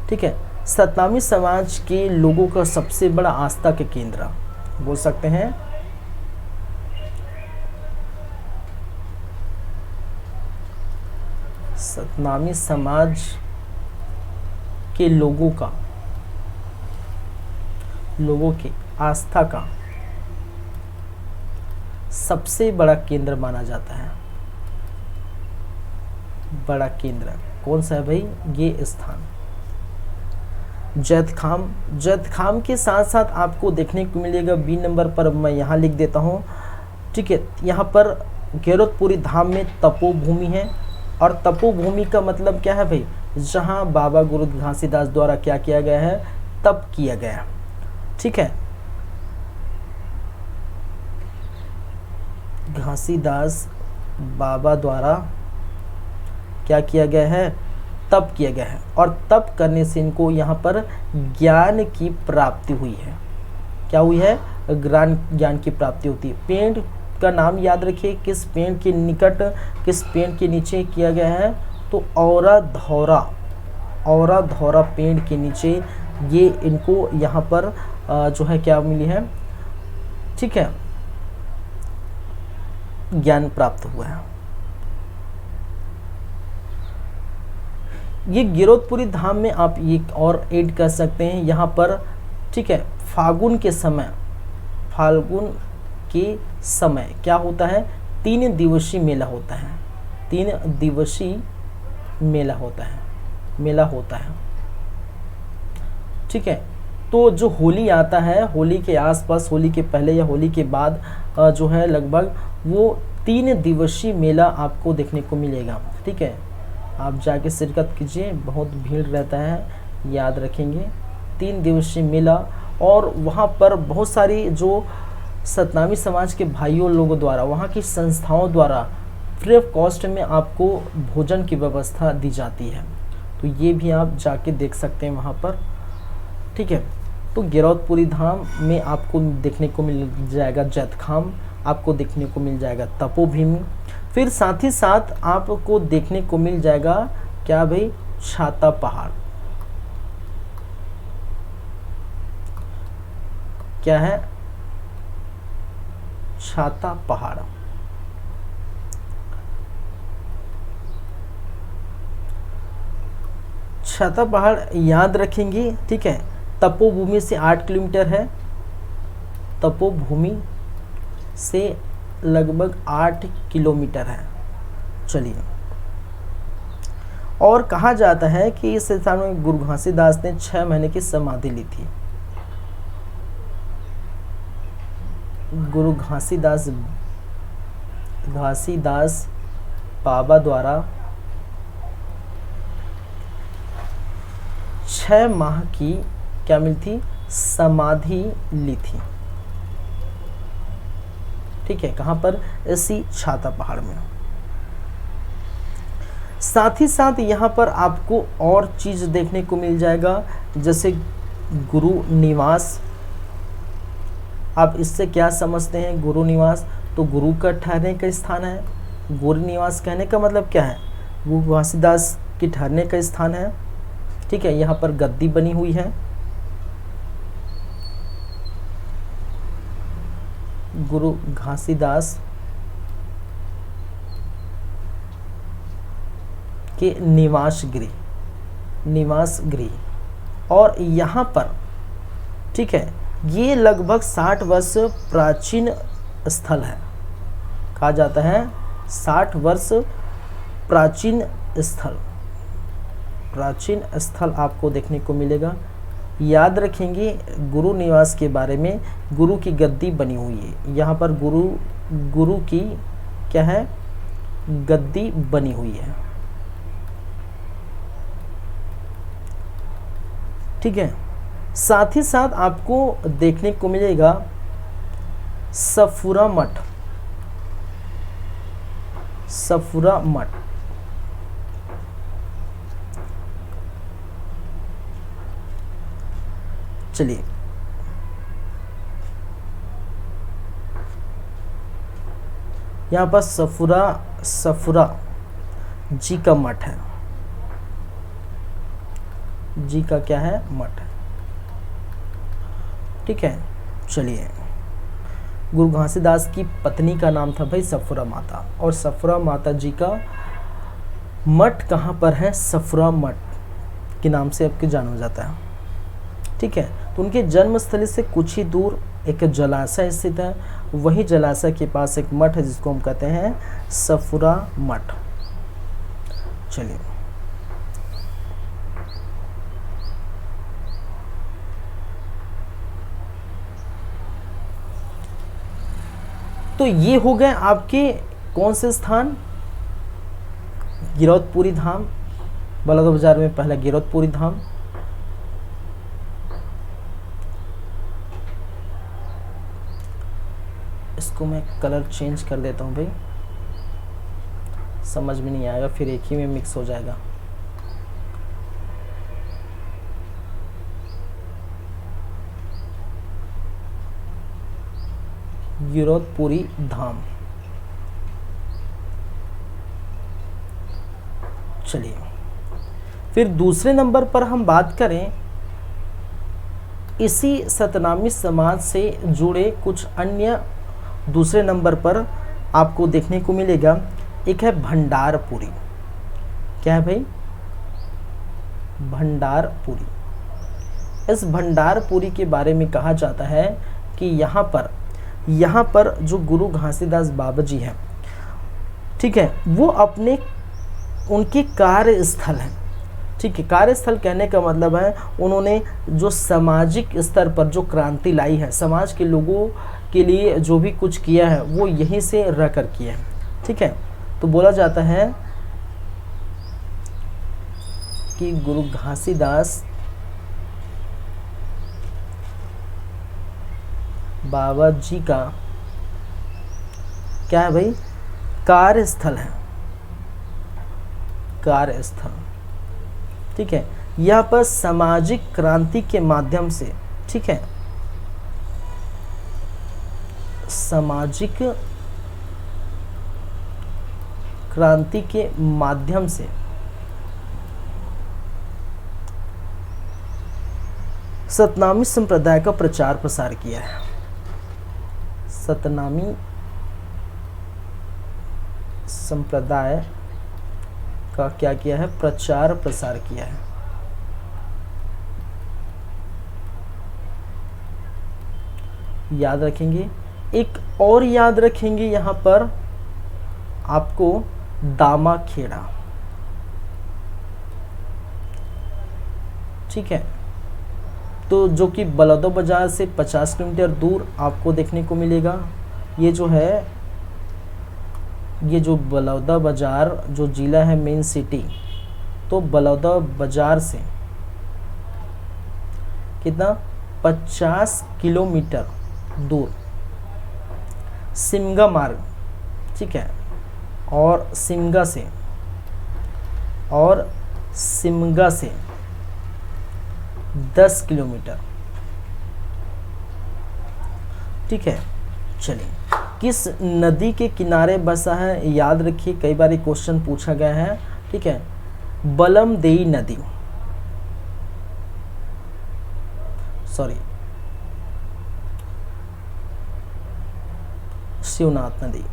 [SPEAKER 1] ठीक है। सतनामी समाज के लोगों का सबसे बड़ा आस्था के केंद्र बोल सकते हैं। सतनामी समाज के लोगों के आस्था का सबसे बड़ा केंद्र माना जाता है। बड़ा केंद्र कौन सा है भाई? ये स्थान जैतखाम के साथ साथ आपको देखने को मिलेगा बी नंबर पर, मैं यहाँ लिख देता हूँ, ठीक है। यहाँ पर गिरौदपुरी धाम में तपोभूमि है, और तपोभूमि का मतलब क्या है भाई? जहाँ बाबा गुरु घासीदास द्वारा क्या किया गया है? तप किया गया, ठीक है। घासीदास बाबा द्वारा क्या किया गया है? तप किया गया है, और तप करने से इनको यहाँ पर ज्ञान की प्राप्ति हुई है। क्या हुई है? ज्ञान की प्राप्ति होती है। पेड़ का नाम याद रखिए, किस पेड़ के निकट, किस पेड़ के नीचे किया गया है? तो औरा धौरा पेड़ के नीचे ये इनको यहाँ पर जो है क्या मिली है, ठीक है, ज्ञान प्राप्त हुआ है। ये गिरौदपुरी धाम में आप एक और ऐड कर सकते हैं यहाँ पर, ठीक है। फाल्गुन के समय क्या होता है, 3 दिवसीय मेला होता है, 3 दिवसीय मेला होता है, ठीक है। तो जो होली आता है, होली के आसपास, होली के पहले या होली के बाद जो है लगभग वो 3 दिवसीय मेला आपको देखने को मिलेगा, ठीक है। आप जाके शिरकत कीजिए, बहुत भीड़ रहता है, याद रखेंगे 3 दिवसीय मेला। और वहाँ पर बहुत सारी जो सतनामी समाज के भाइयों लोगों द्वारा, वहाँ की संस्थाओं द्वारा फ्री ऑफ कॉस्ट में आपको भोजन की व्यवस्था दी जाती है, तो ये भी आप जाके देख सकते हैं वहाँ पर, ठीक है। तो गिरौदपुरी धाम में आपको देखने को मिल जाएगा जैतखाम, आपको देखने को मिल जाएगा तपोभूमि, फिर साथ ही साथ आपको देखने को मिल जाएगा क्या भाई, छाता पहाड़। क्या है, छाता पहाड़। छाता पहाड़ याद रखेंगे, ठीक है। तपोभूमि से 8 किलोमीटर है, तपोभूमि से लगभग 8 किलोमीटर है। चलिए, और कहा जाता है कि इस स्थान में गुरु घासीदास ने 6 महीने की समाधि ली थी। गुरु घासीदास बाबा द्वारा 6 माह की क्या मिली थी, समाधि ली थी, ठीक है। कहाँ पर, इसी छाता पहाड़ में। साथ ही साथ यहाँ पर आपको और चीज देखने को मिल जाएगा, जैसे गुरु निवास। आप इससे क्या समझते हैं, गुरु निवास तो गुरु का ठहरने का स्थान है। गुरु निवास कहने का मतलब क्या है, गुरु घासीदास के ठहरने का स्थान है, ठीक है। यहाँ पर गद्दी बनी हुई है, गुरु घासीदास के निवास गृह, और यहाँ पर, ठीक है, ये लगभग 60 वर्ष प्राचीन स्थल है। कहा जाता है 60 वर्ष प्राचीन स्थल आपको देखने को मिलेगा। याद रखेंगे गुरु निवास के बारे में, गुरु की गद्दी बनी हुई है यहाँ पर, गुरु की क्या है, गद्दी बनी हुई है, ठीक है। साथ ही साथ आपको देखने को मिलेगा सफुरा मठ। चलिए, यहाँ पर सफुरा जी का मठ है, जी का क्या है, मठ है, ठीक है। चलिए, गुरु घासीदास की पत्नी का नाम था भाई सफुरा माता, और सफुरा माता जी का मठ कहाँ पर है, सफुरा मठ के नाम से आपके जाना जाता है, ठीक है। तो उनके जन्मस्थली से कुछ ही दूर एक जलाशय स्थित है, वही जलाशय के पास एक मठ है जिसको हम कहते हैं सफुरा मठ। चलिए, तो ये हो गए आपके कौन से स्थान, गिरौदपुरी धाम, बलौदा बाजार में पहला गिरौदपुरी धाम, इसको मैं कलर चेंज कर देता हूँ भाई, समझ में नहीं आएगा, फिर एक ही में मिक्स हो जाएगा। गिरौदपुरी धाम। चलिए, फिर दूसरे नंबर पर हम बात करें इसी सतनामी समाज से जुड़े कुछ अन्य, दूसरे नंबर पर आपको देखने को मिलेगा, एक है भंडारपुरी। क्या है भाई, भंडारपुरी। इस भंडारपुरी के बारे में कहा जाता है कि यहाँ पर जो गुरु घासीदास बाबा जी हैं, ठीक है, वो उनके कार्यस्थल है, ठीक है। कार्यस्थल कहने का मतलब है उन्होंने जो सामाजिक स्तर पर जो क्रांति लाई है, समाज के लोगों के लिए जो भी कुछ किया है वो यहीं से रह कर किया है, ठीक है। तो बोला जाता है कि गुरु घासीदास बाबा जी का क्या है भाई, कार्यस्थल है, कार्यस्थल, ठीक है। यहाँ पर सामाजिक क्रांति के माध्यम से, ठीक है, सामाजिक क्रांति के माध्यम से सतनामी संप्रदाय का प्रचार प्रसार किया है। सतनामी संप्रदाय का क्या किया है, प्रचार प्रसार किया है। याद रखेंगे। एक और याद रखेंगे यहाँ पर आपको, दामाखेड़ा, ठीक है। तो जो कि बलौदा बाजार से 50 किलोमीटर दूर आपको देखने को मिलेगा। ये जो है, ये जो बलौदा बाजार जो जिला है मेन सिटी, तो बलौदा बाजार से कितना 50 किलोमीटर दूर सिमगा मार्ग, ठीक है, और सिमगा से 10 किलोमीटर, ठीक है। चलिए, किस नदी के किनारे बसा है, याद रखिए, कई बार क्वेश्चन पूछा गया है, ठीक है। बलमदेई नदी, सॉरी, शिवनाथ नदी,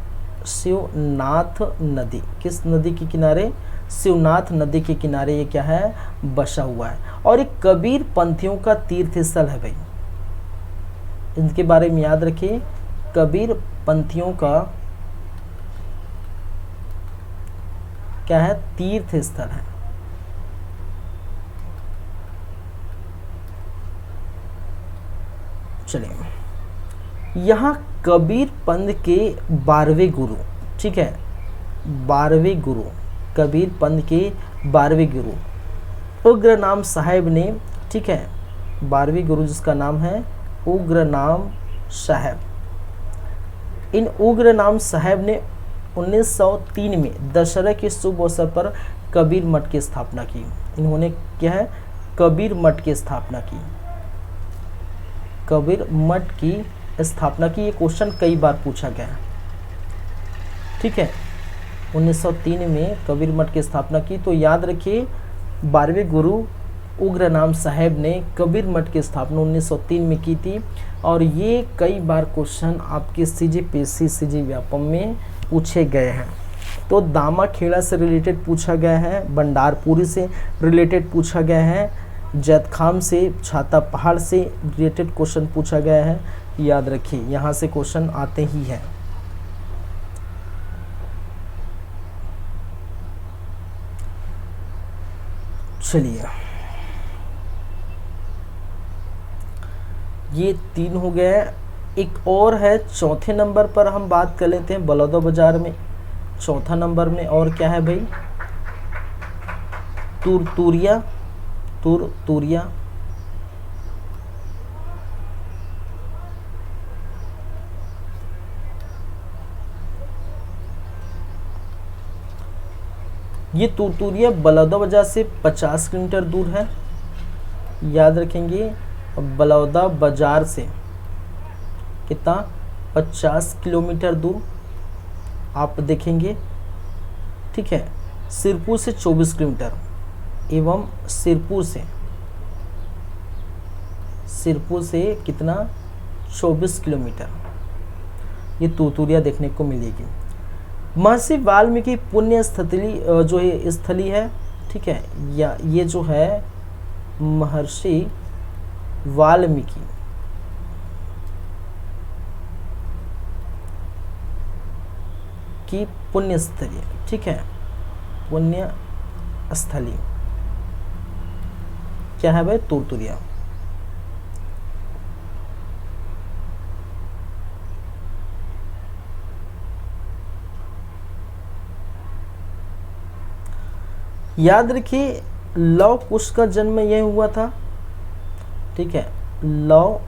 [SPEAKER 1] शिवनाथ नदी किस नदी के किनारे, शिवनाथ नदी के किनारे ये क्या है, बसा हुआ है। और एक कबीर पंथियों का तीर्थ स्थल है भाई, इनके बारे में याद रखिए। कबीर पंथियों का क्या है, तीर्थ स्थल है। चलिए, यहाँ कबीर पंथ के 12वें गुरु, ठीक है, 12वें गुरु, कबीर पंथ के 12वें गुरु उग्रनाम साहेब ने, ठीक है, 12वें गुरु जिसका नाम है उग्रनाम साहेब। इन उग्रनाम साहेब ने 1903 में दशहरा के शुभ अवसर पर कबीर मठ की स्थापना की। इन्होंने क्या है, कबीर मठ की स्थापना की, कबीर मठ की स्थापना की। ये क्वेश्चन कई बार पूछा गया है, ठीक है। 1903 में कबीर मठ की स्थापना की। तो याद रखिए, 12वें गुरु उग्रनाम साहेब ने कबीर मठ की स्थापना 1903 में की थी। और ये कई बार क्वेश्चन आपके CGPSC CG व्यापम में पूछे गए हैं। तो दामाखेड़ा से रिलेटेड पूछा गया है, भंडारपुरी से रिलेटेड पूछा गया है, जैतखाम से, छाता पहाड़ से रिलेटेड क्वेश्चन पूछा गया है। याद रखिए, यहाँ से क्वेश्चन आते ही हैं। चलिए, ये 3 हो गए। एक और है, चौथे नंबर पर हम बात कर लेते हैं, बलौदा बाजार में चौथा नंबर में और क्या है भाई, तुरतुरिया, तुरतुरिया, ये तुरतुरिया बलौदा बाजार से 50 किलोमीटर दूर है। याद रखेंगे, बलौदा बाजार से कितना, 50 किलोमीटर दूर आप देखेंगे, ठीक है। सिरपुर से 24 किलोमीटर एवं सिरपुर से कितना, 24 किलोमीटर ये तुरतुरिया देखने को मिलेगी। महर्षि वाल्मीकि पुण्य स्थली जो है स्थली है, ठीक है, या ये जो है महर्षि वाल्मीकि की पुण्य स्थली, ठीक है, पुण्य स्थली क्या है भाई? तुरतुरिया। याद रखिए लव कुश का जन्म यह हुआ था, ठीक है, लव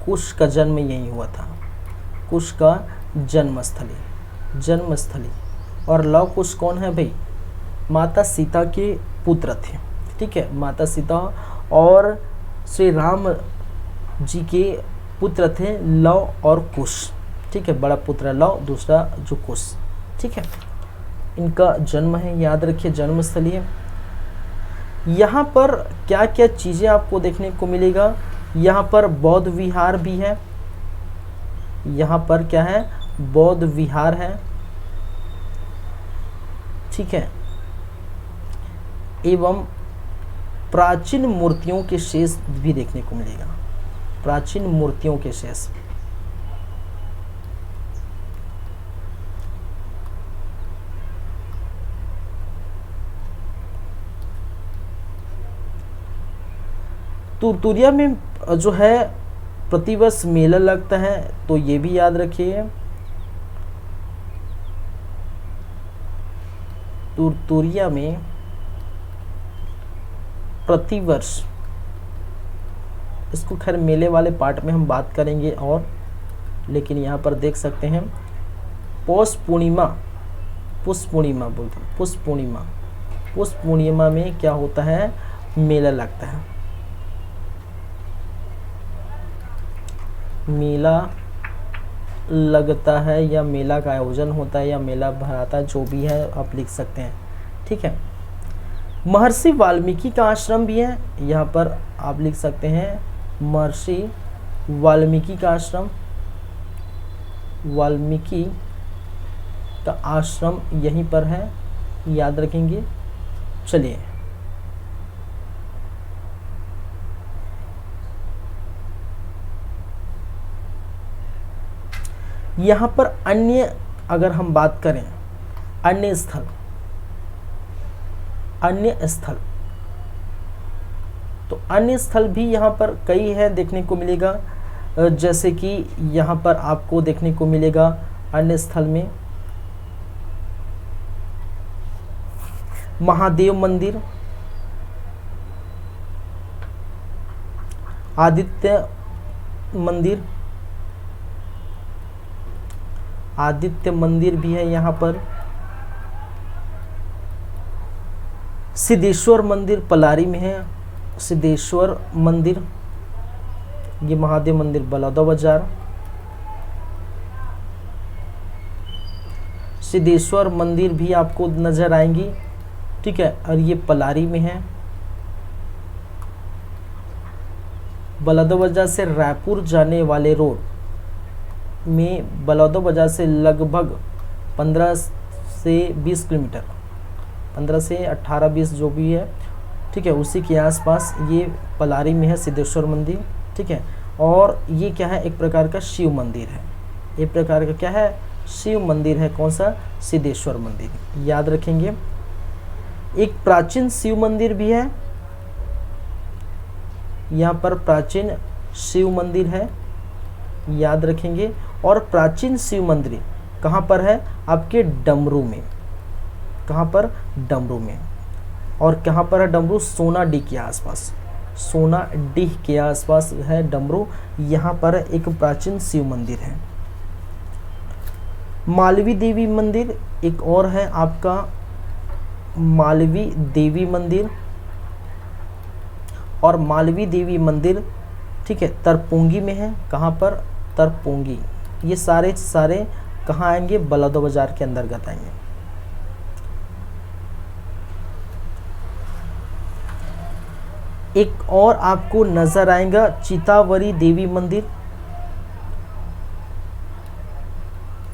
[SPEAKER 1] कुश का जन्म यही हुआ था, कुश का जन्मस्थली। और लव कुश कौन है भाई? माता सीता के पुत्र थे, ठीक है, माता सीता और श्री राम जी के पुत्र थे लव और कुश, ठीक है, बड़ा पुत्र लव, दूसरा जो कुश, ठीक है, इनका जन्म है, याद रखिए जन्मस्थली है। यहाँ पर क्या क्या चीज़ें आपको देखने को मिलेगा? यहाँ पर बौद्ध विहार भी है, यहाँ पर क्या है? बौद्ध विहार है, ठीक है, एवं प्राचीन मूर्तियों के शेष भी देखने को मिलेगा, प्राचीन मूर्तियों के शेष। तुरतुरिया में जो है प्रतिवर्ष मेला लगता है, तो ये भी याद रखिए। तुरतुरिया में प्रतिवर्ष, इसको खैर मेले वाले पार्ट में हम बात करेंगे और, लेकिन यहाँ पर देख सकते हैं पौष पूर्णिमा बोलते हैं, पुष पूर्णिमा में क्या होता है? मेला लगता है, मेला लगता है या मेला का आयोजन होता है या मेला भराता है, जो भी है आप लिख सकते हैं, ठीक है। महर्षि वाल्मीकि का आश्रम भी है, यहाँ पर आप लिख सकते हैं महर्षि वाल्मीकि का आश्रम, वाल्मीकि का आश्रम यहीं पर है, याद रखेंगे। चलिए यहाँ पर अन्य अगर हम बात करें, अन्य स्थल, तो अन्य स्थल भी यहाँ पर कई है देखने को मिलेगा। जैसे कि यहाँ पर आपको देखने को मिलेगा अन्य स्थल में महादेव मंदिर, आदित्य मंदिर भी है यहाँ पर। सिद्धेश्वर मंदिर पलारी में है, सिद्धेश्वर मंदिर, ये महादेव मंदिर बलौदा बाजार, सिद्धेश्वर मंदिर भी आपको नजर आएंगी, ठीक है, और ये पलारी में है। बलौदा बाजार से रायपुर जाने वाले रोड में, बलौदा बाजार से लगभग 15 से 20 किलोमीटर, 15 से 18-20 जो भी है, ठीक है, उसी के आसपास ये पलारी में है सिद्धेश्वर मंदिर, ठीक है। और ये क्या है? एक प्रकार का शिव मंदिर है, एक प्रकार का क्या है? शिव मंदिर है। कौन सा? सिद्धेश्वर मंदिर, याद रखेंगे। एक प्राचीन शिव मंदिर भी है, यहाँ पर प्राचीन शिव मंदिर है, याद रखेंगे। और प्राचीन शिव मंदिर कहाँ पर है? आपके डमरू में। कहाँ पर? डमरू में। और कहाँ पर है डमरू? सोनाडीह के आसपास, सोनाडीह के आसपास है डमरू। यहाँ पर एक प्राचीन शिव मंदिर है। मालवी देवी मंदिर एक और है आपका, मालवी देवी मंदिर। और मालवी देवी मंदिर, ठीक है, तरपुंगी में है। कहाँ पर? तरपुंगी। ये सारे कहाँ आएंगे? बलौदा बाजार के अंतर्गत आएंगे। एक और आपको नजर आएगा चितावरी देवी मंदिर,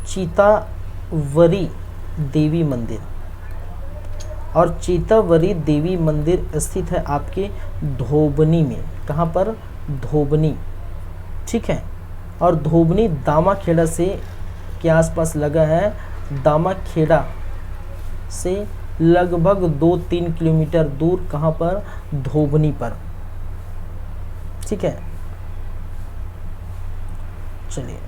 [SPEAKER 1] चितावरी देवी मंदिर, और चेतावरी देवी मंदिर स्थित है आपके धोबनी में। कहाँ पर? धोबनी, ठीक है। और धोबनी दामाखेड़ा से के आसपास लगा है, दामाखेड़ा से लगभग 2-3 किलोमीटर दूर। कहाँ पर? धोबनी पर, ठीक है। चलिए,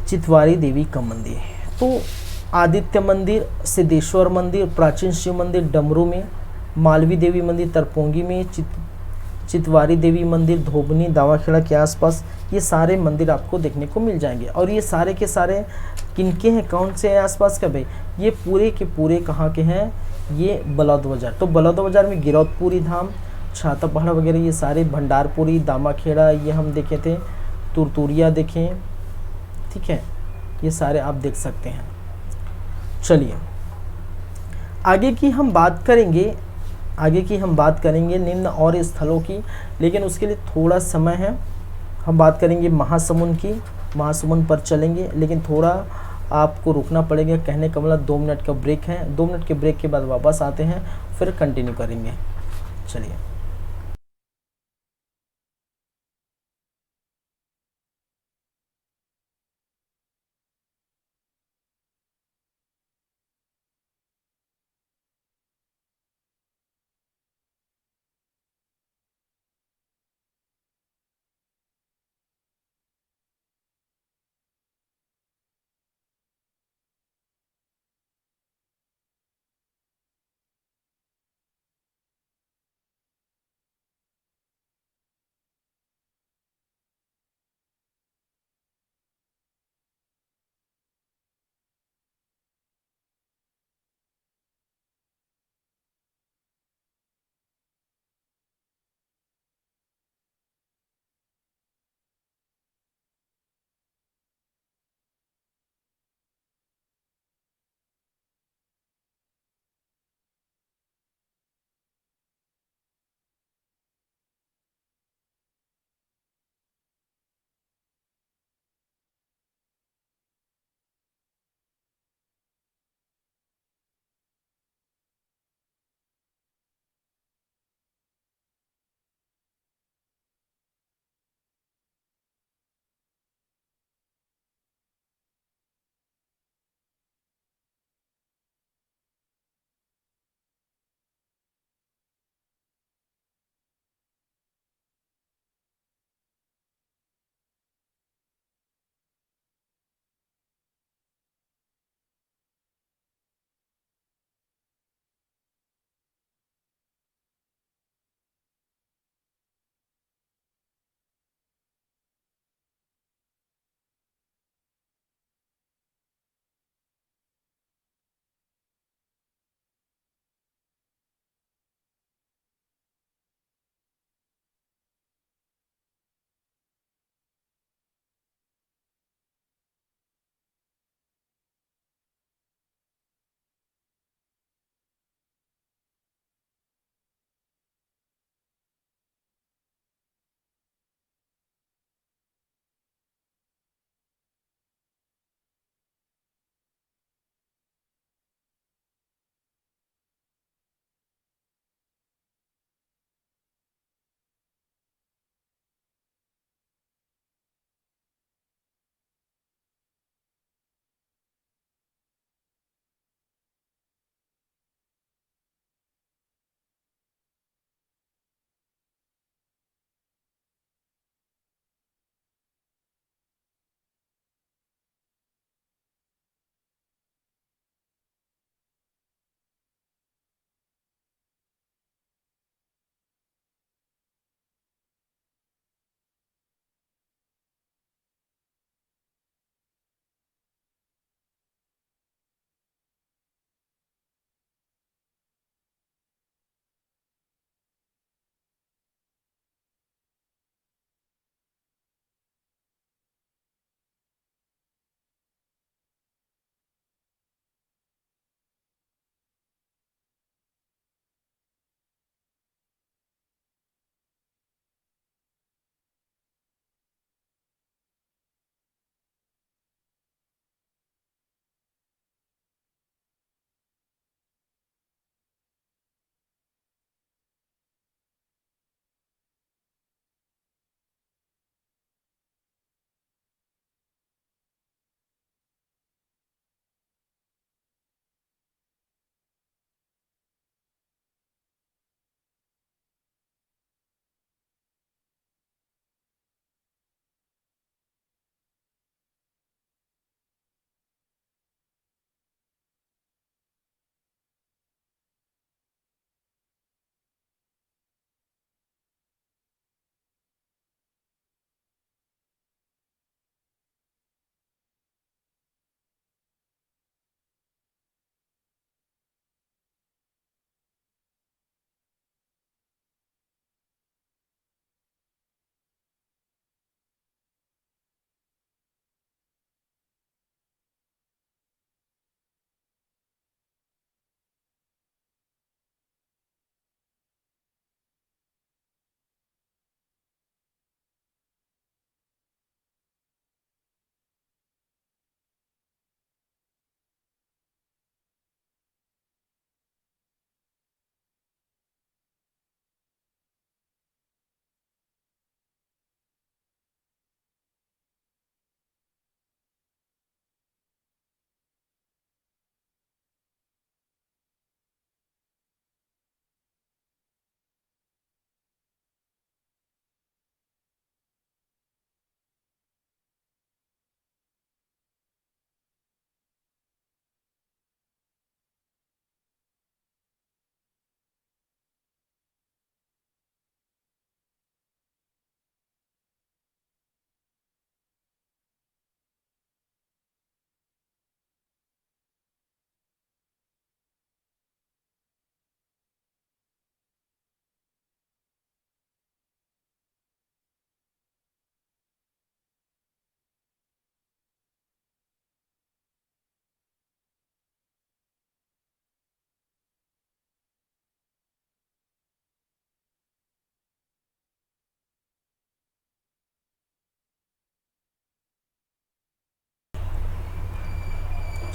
[SPEAKER 1] चितवारी देवी का मंदिर। तो आदित्य मंदिर, सिद्धेश्वर मंदिर, प्राचीन शिव मंदिर डमरू में, मालवी देवी मंदिर तरपोंगी में, चितवारी देवी मंदिर धोबनी दावाखेड़ा के आसपास, ये सारे मंदिर आपको देखने को मिल जाएंगे। और ये सारे के सारे किनके हैं, कौन से हैं आसपास का भाई? ये पूरे के पूरे कहाँ के हैं? ये बलौदा बाजार। तो बलौदा बाजार में गिरौदपुरी धाम, छाता पहाड़ वगैरह, ये सारे भंडारपुरी, दामाखेड़ा ये हम देखे थे, तुरतुरिया देखें, ठीक है, ये सारे आप देख सकते हैं। चलिए, आगे की हम बात करेंगे, निम्न और स्थलों की, लेकिन उसके लिए थोड़ा समय है। हम बात करेंगे महासमुंद की, महासमुंद पर चलेंगे, लेकिन थोड़ा आपको रुकना पड़ेगा। कहने का मतलब 2 मिनट का ब्रेक है, 2 मिनट के ब्रेक के बाद वापस आते हैं, फिर कंटिन्यू करेंगे। चलिए।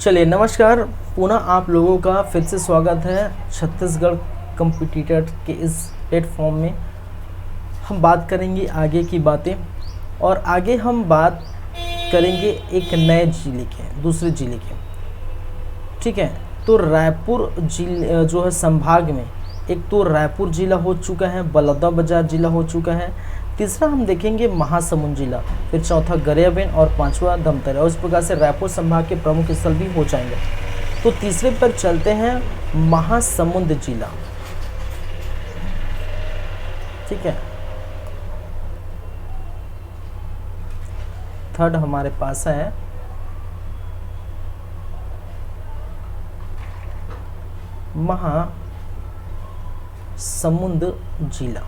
[SPEAKER 1] चलिए नमस्कार, पुनः आप लोगों का फिर से स्वागत है छत्तीसगढ़ कॉम्पिटिटर के इस प्लेटफॉर्म में। हम बात करेंगे आगे की बातें और आगे हम बात करेंगे एक नए जिले के, दूसरे जिले के। ठीक है, तो रायपुर जिले जो है संभाग में एक तो रायपुर जिला हो चुका है, बलौदाबाजार जिला हो चुका है, तीसरा हम देखेंगे महासमुंद जिला, फिर चौथा गरियाबंद और पांचवा धमतरी। और इस प्रकार से रायपुर संभाग के प्रमुख स्थल भी हो जाएंगे। तो तीसरे पर चलते हैं महासमुंद जिला। ठीक है, थर्ड हमारे पास है महासमुंद जिला।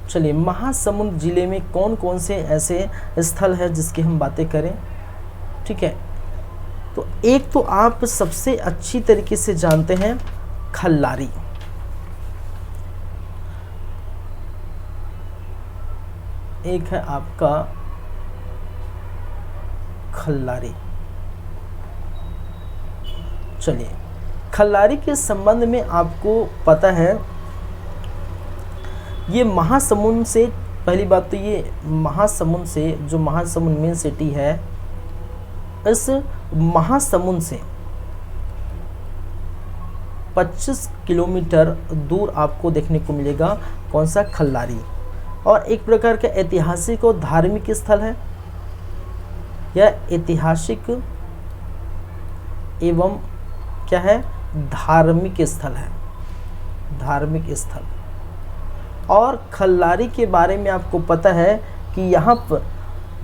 [SPEAKER 1] चलिए, महासमुंद जिले में कौन कौन से ऐसे स्थल है जिसकी हम बातें करें। ठीक है, तो एक तो आप सबसे अच्छी तरीके से जानते हैं खल्लारी। एक है आपका खल्लारी। चलिए, खल्लारी के संबंध में आपको पता है, ये महासमुंद से, पहली बात तो ये महासमुंद से, जो महासमुंद मेन सिटी है, इस महासमुंद से 25 किलोमीटर दूर आपको देखने को मिलेगा कौन सा खल्लारी। और एक प्रकार का ऐतिहासिक और धार्मिक स्थल है। यह ऐतिहासिक एवं क्या है, धार्मिक स्थल है, धार्मिक स्थल। और खल्लारी के बारे में आपको पता है कि यहाँ पर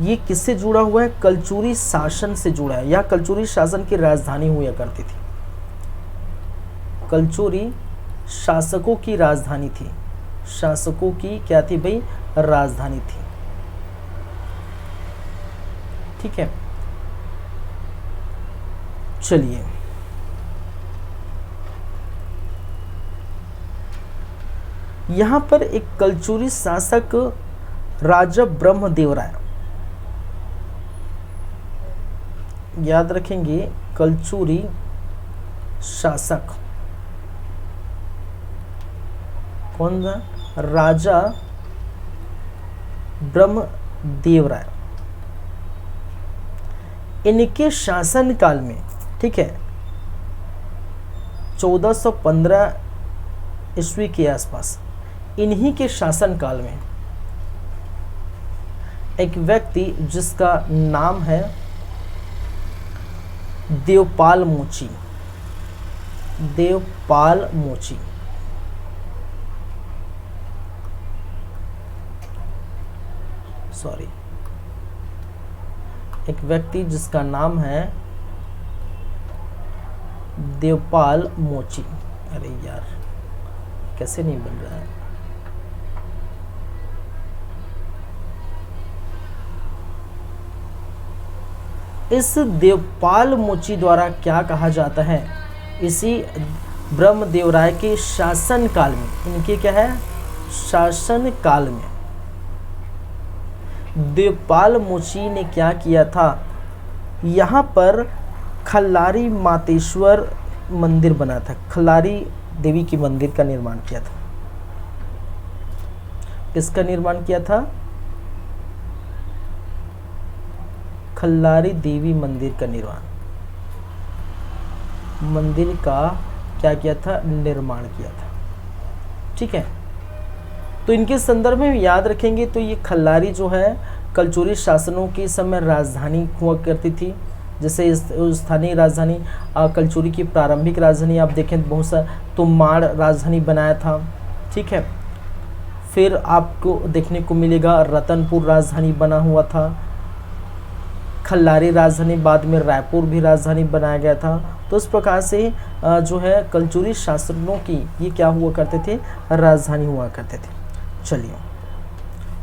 [SPEAKER 1] ये किससे जुड़ा हुआ है, कलचुरी शासन से जुड़ा है। यह कलचुरी शासन की राजधानी हुआ करती थी, कलचुरी शासकों की राजधानी थी, शासकों की क्या थी भाई, राजधानी थी। ठीक है, चलिए यहाँ पर एक कलचुरी शासक राजा ब्रह्मदेव राय, याद रखेंगे, कलचुरी शासक कौन था, राजा ब्रह्मदेव राय। इनके शासन काल में, ठीक है, 1415 ईस्वी के आसपास, इन्हीं के शासन काल में एक व्यक्ति जिसका नाम है देवपाल मोची, देवपाल मोची, सॉरी, एक व्यक्ति जिसका नाम है देवपाल मोची। अरे यार, कैसे नहीं बन रहा है। इस देवपाल मोची द्वारा क्या कहा जाता है, इसी ब्रह्मदेव राय के शासन काल में, इनके क्या है, शासन काल में देवपाल मोची ने क्या किया था, यहाँ पर खल्लारी मातेश्वर मंदिर बना था, खल्लारी देवी की मंदिर का निर्माण किया था। किसका निर्माण किया था, खल्लारी देवी मंदिर का निर्माण, मंदिर का क्या किया था, निर्माण किया था। ठीक है, तो इनके संदर्भ में याद रखेंगे तो ये खल्लारी जो है कलचुरी शासनों के समय राजधानी हुआ करती थी। जैसे स्थानीय राजधानी कलचुरी की प्रारंभिक राजधानी आप देखें बहुत सा तो माड़ राजधानी बनाया था। ठीक है, फिर आपको देखने को मिलेगा रतनपुर राजधानी बना हुआ था, खल्लारी राजधानी, बाद में रायपुर भी राजधानी बनाया गया था। तो इस प्रकार से जो है कलचुरी शासनों की ये क्या हुआ करते थे, राजधानी हुआ करते थे। चलिए,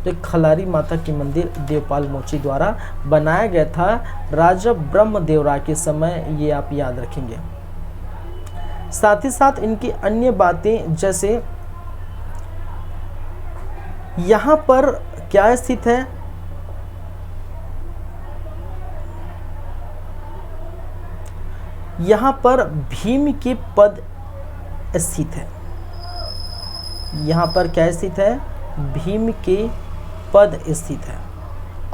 [SPEAKER 1] तो खल्लारी माता की मंदिर देवपाल मोची द्वारा बनाया गया था राजा ब्रह्मदेव राय के समय, ये आप याद रखेंगे। साथ ही साथ इनकी अन्य बातें, जैसे यहाँ पर क्या स्थित है, यहाँ पर भीम के पद स्थित है। यहाँ पर क्या स्थित है, भीम के पद स्थित है।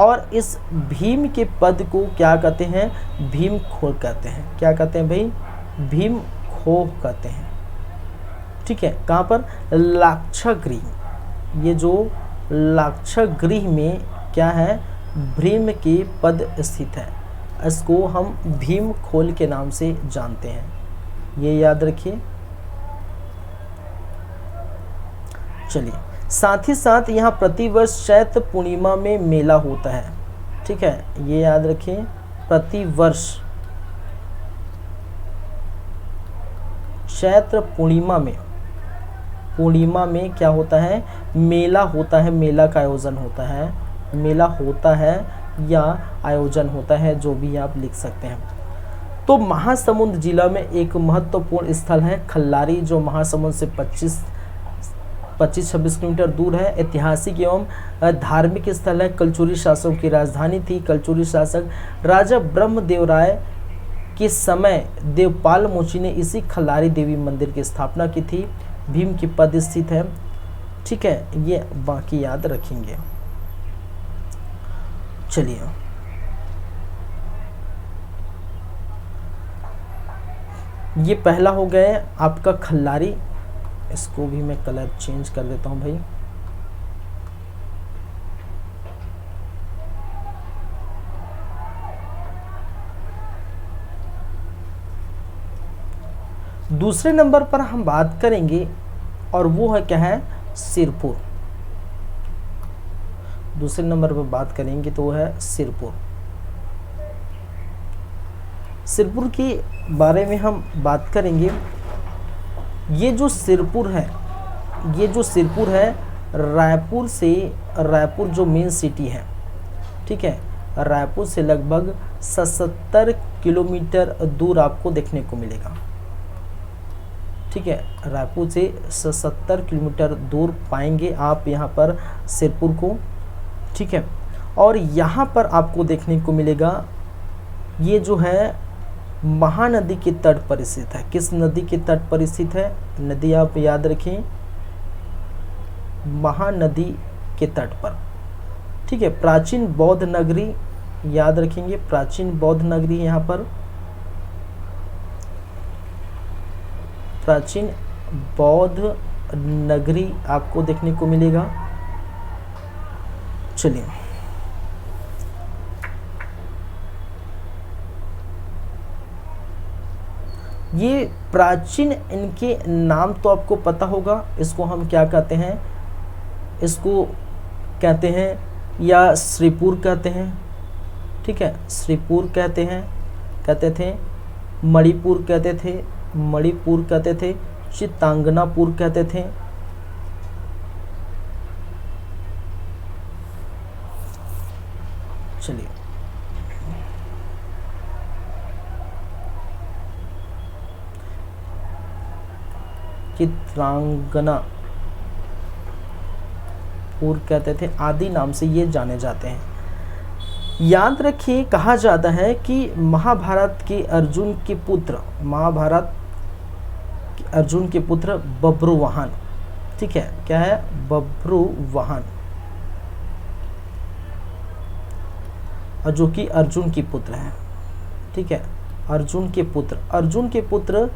[SPEAKER 1] और इस भीम के पद को क्या कहते हैं, भीम खोह कहते हैं। क्या कहते हैं भाई, भीम खोह कहते हैं। ठीक है, कहाँ पर, लाक्षागृह। ये जो लाक्षागृह में क्या है, भीम के पद स्थित है। इसको हम भीम खोल के नाम से जानते हैं, ये याद रखिए। चलिए, साथ ही साथ यहाँ प्रतिवर्ष चैत्र पूर्णिमा में मेला होता है। ठीक है, ये याद रखिए, प्रतिवर्ष चैत्र पूर्णिमा में क्या होता है, मेला होता है, मेला का आयोजन होता है, मेला होता है या आयोजन होता है, जो भी आप लिख सकते हैं। तो महासमुंद जिला में एक महत्वपूर्ण स्थल है खल्लारी, जो महासमुंद से 25-26 किलोमीटर दूर है। ऐतिहासिक एवं धार्मिक स्थल है। कलचुरी शासकों की राजधानी थी। कलचुरी शासक राजा ब्रह्मदेव राय के समय देवपाल मोची ने इसी खल्लारी देवी मंदिर की स्थापना की थी। भीम की पद स्थित है। ठीक है, ये बाकी याद रखेंगे। चलिए, ये पहला हो गया आपका खल्लारी। इसको भी मैं कलर चेंज कर देता हूं भाई। दूसरे नंबर पर हम बात करेंगे और वो है क्या है, सिरपुर। दूसरे नंबर पर बात करेंगे तो वो है सिरपुर। सिरपुर के बारे में हम बात करेंगे। ये जो सिरपुर है, रायपुर जो मेन सिटी है, ठीक है, रायपुर से लगभग 77 किलोमीटर दूर आपको देखने को मिलेगा। ठीक है, रायपुर से 77 किलोमीटर दूर पाएंगे आप यहाँ पर सिरपुर को। ठीक है, और यहाँ पर आपको देखने को मिलेगा, ये जो है महानदी के तट पर स्थित है। किस नदी के तट पर स्थित है, नदी आप याद रखें, महानदी के तट पर। ठीक है, प्राचीन बौद्ध नगरी याद रखेंगे, प्राचीन बौद्ध नगरी यहाँ पर, प्राचीन बौद्ध नगरी आपको देखने को मिलेगा। चलिए, ये प्राचीन, इनके नाम तो आपको पता होगा। इसको हम क्या कहते हैं, इसको कहते हैं या श्रीपुर कहते हैं। ठीक है, श्रीपुर कहते हैं, कहते थे, मणिपुर कहते थे, मणिपुर कहते थे, चितांगनापुर कहते थे। चलिए, चित्रांगनापुर कहते थे, आदि नाम से ये जाने जाते हैं। याद रखिए, कहा जाता है कि महाभारत के अर्जुन के पुत्र बब्रुवाहन, ठीक है, क्या है, बब्रुवाहन, और जो कि अर्जुन की पुत्र है। ठीक है, अर्जुन के पुत्र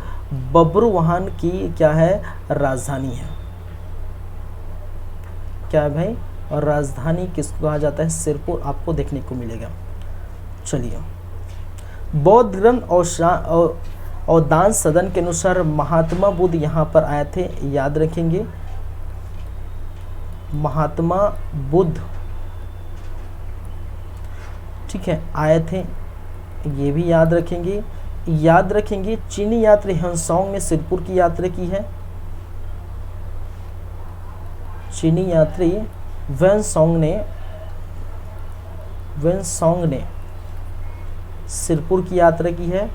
[SPEAKER 1] बब्रुवाहन की क्या है, राजधानी है। क्या है भाई, और राजधानी किसको कहा जाता है, सिरपुर आपको देखने को मिलेगा। चलिए, बौद्ध ग्रंथ और दान सदन के अनुसार महात्मा बुद्ध यहाँ पर आए थे, याद रखेंगे, महात्मा बुद्ध, ठीक है, आए थे, ये भी याद रखेंगे। याद रखेंगे, चीनी यात्री ह्वेनसांग ने सिरपुर की यात्रा की है। चीनी यात्री ह्वेनसांग ने सिरपुर की यात्रा की है।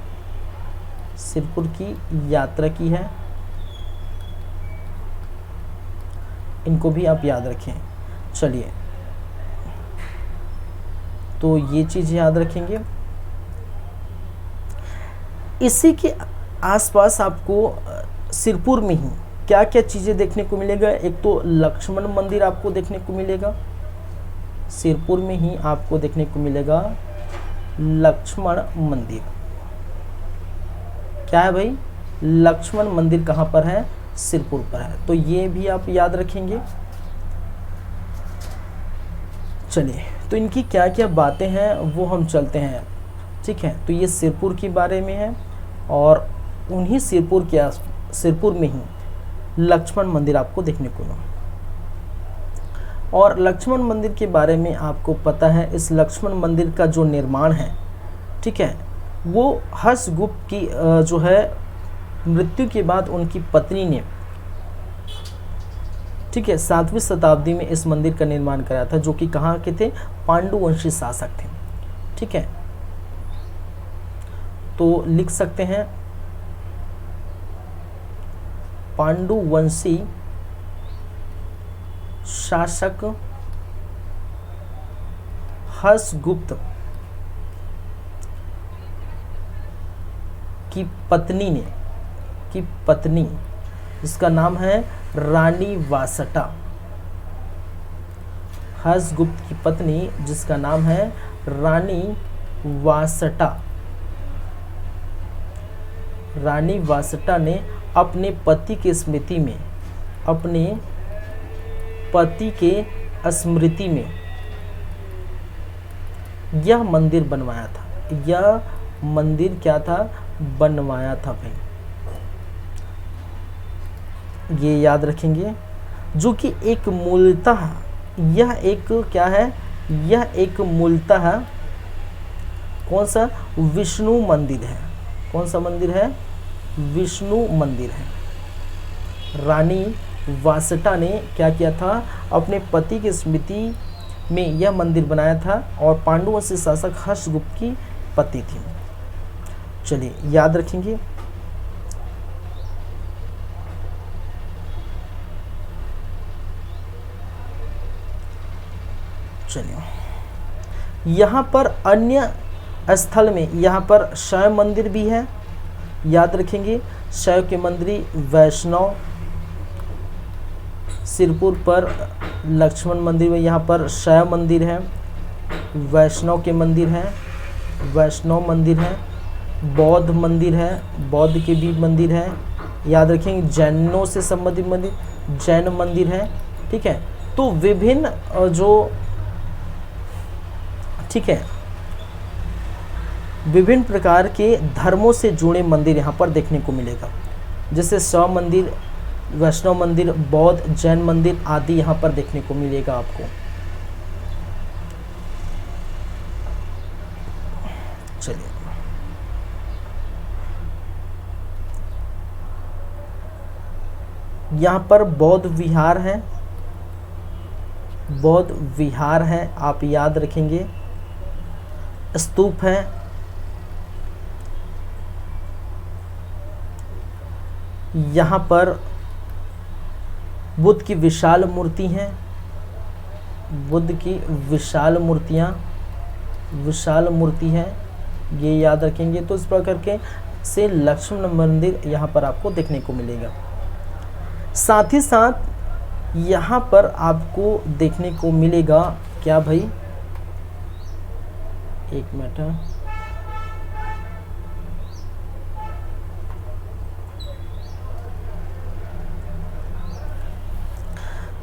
[SPEAKER 1] सिरपुर की यात्रा की है। इनको भी आप याद रखें। चलिए, तो ये चीज़ याद रखेंगे। इसी के आसपास आपको सिरपुर में ही क्या क्या चीज़ें देखने को मिलेगा। एक तो लक्ष्मण मंदिर आपको देखने को मिलेगा, सिरपुर में ही आपको देखने को मिलेगा लक्ष्मण मंदिर। क्या है भाई, लक्ष्मण मंदिर कहाँ पर है, सिरपुर पर है। तो ये भी आप याद रखेंगे। चलिए, तो इनकी क्या क्या बातें हैं वो हम चलते हैं, ठीक है। तो ये सिरपुर के बारे में है और उन्हीं सिरपुर में ही लक्ष्मण मंदिर आपको देखने को मिला। और लक्ष्मण मंदिर के बारे में आपको पता है, इस लक्ष्मण मंदिर का जो निर्माण है, ठीक है, वो हर्षगुप्त की जो है मृत्यु के बाद उनकी पत्नी ने, ठीक है, 7वीं शताब्दी में इस मंदिर का निर्माण कराया था, जो कि कहाँ के थे, पांडुवंशी शासक थे, ठीक है। तो लिख सकते हैं पांडुवंशी शासक हर्षगुप्त की पत्नी इसका नाम है रानी वासटा। हर्षगुप्त की पत्नी जिसका नाम है रानी वासटा। रानी वासटा ने अपने पति के स्मृति में यह मंदिर बनवाया था। यह मंदिर क्या था, बनवाया था भाई, ये याद रखेंगे। जो कि एक मूलतः यह एक क्या है, यह एक मूलतः कौन सा, विष्णु मंदिर है। कौन सा मंदिर है, विष्णु मंदिर है। रानी वासटा ने क्या किया था, अपने पति की स्मृति में यह मंदिर बनाया था और पांडुवंशी शासक हर्षगुप्त की पत्नी थी। चलिए, याद रखेंगे। चलिए, यहाँ पर अन्य स्थल में यहाँ पर शैव मंदिर भी है, याद रखेंगे। शैव के मंदिर वैष्णव, सिरपुर पर लक्ष्मण मंदिर में यहाँ पर शैव मंदिर है, वैष्णव के मंदिर है, वैष्णव मंदिर है, बौद्ध मंदिर है, बौद्ध के भी मंदिर है, याद रखेंगे। जैनों से संबंधित मंदिर, जैन मंदिर है, ठीक है। तो विभिन्न जो, ठीक है, विभिन्न प्रकार के धर्मों से जुड़े मंदिर यहाँ पर देखने को मिलेगा, जैसे शैव मंदिर, वैष्णव मंदिर, बौद्ध, जैन मंदिर आदि यहाँ पर देखने को मिलेगा आपको। चलिए, यहाँ पर बौद्ध विहार है, बौद्ध विहार है, आप याद रखेंगे। स्तूप है, यहाँ पर बुद्ध की विशाल मूर्ति हैं, बुद्ध की विशाल मूर्ति है, ये याद रखेंगे। तो इस प्रकार के से लक्ष्मण मंदिर यहाँ पर आपको देखने को मिलेगा। साथ ही साथ यहाँ पर आपको देखने को मिलेगा क्या भाई, एक मिनट,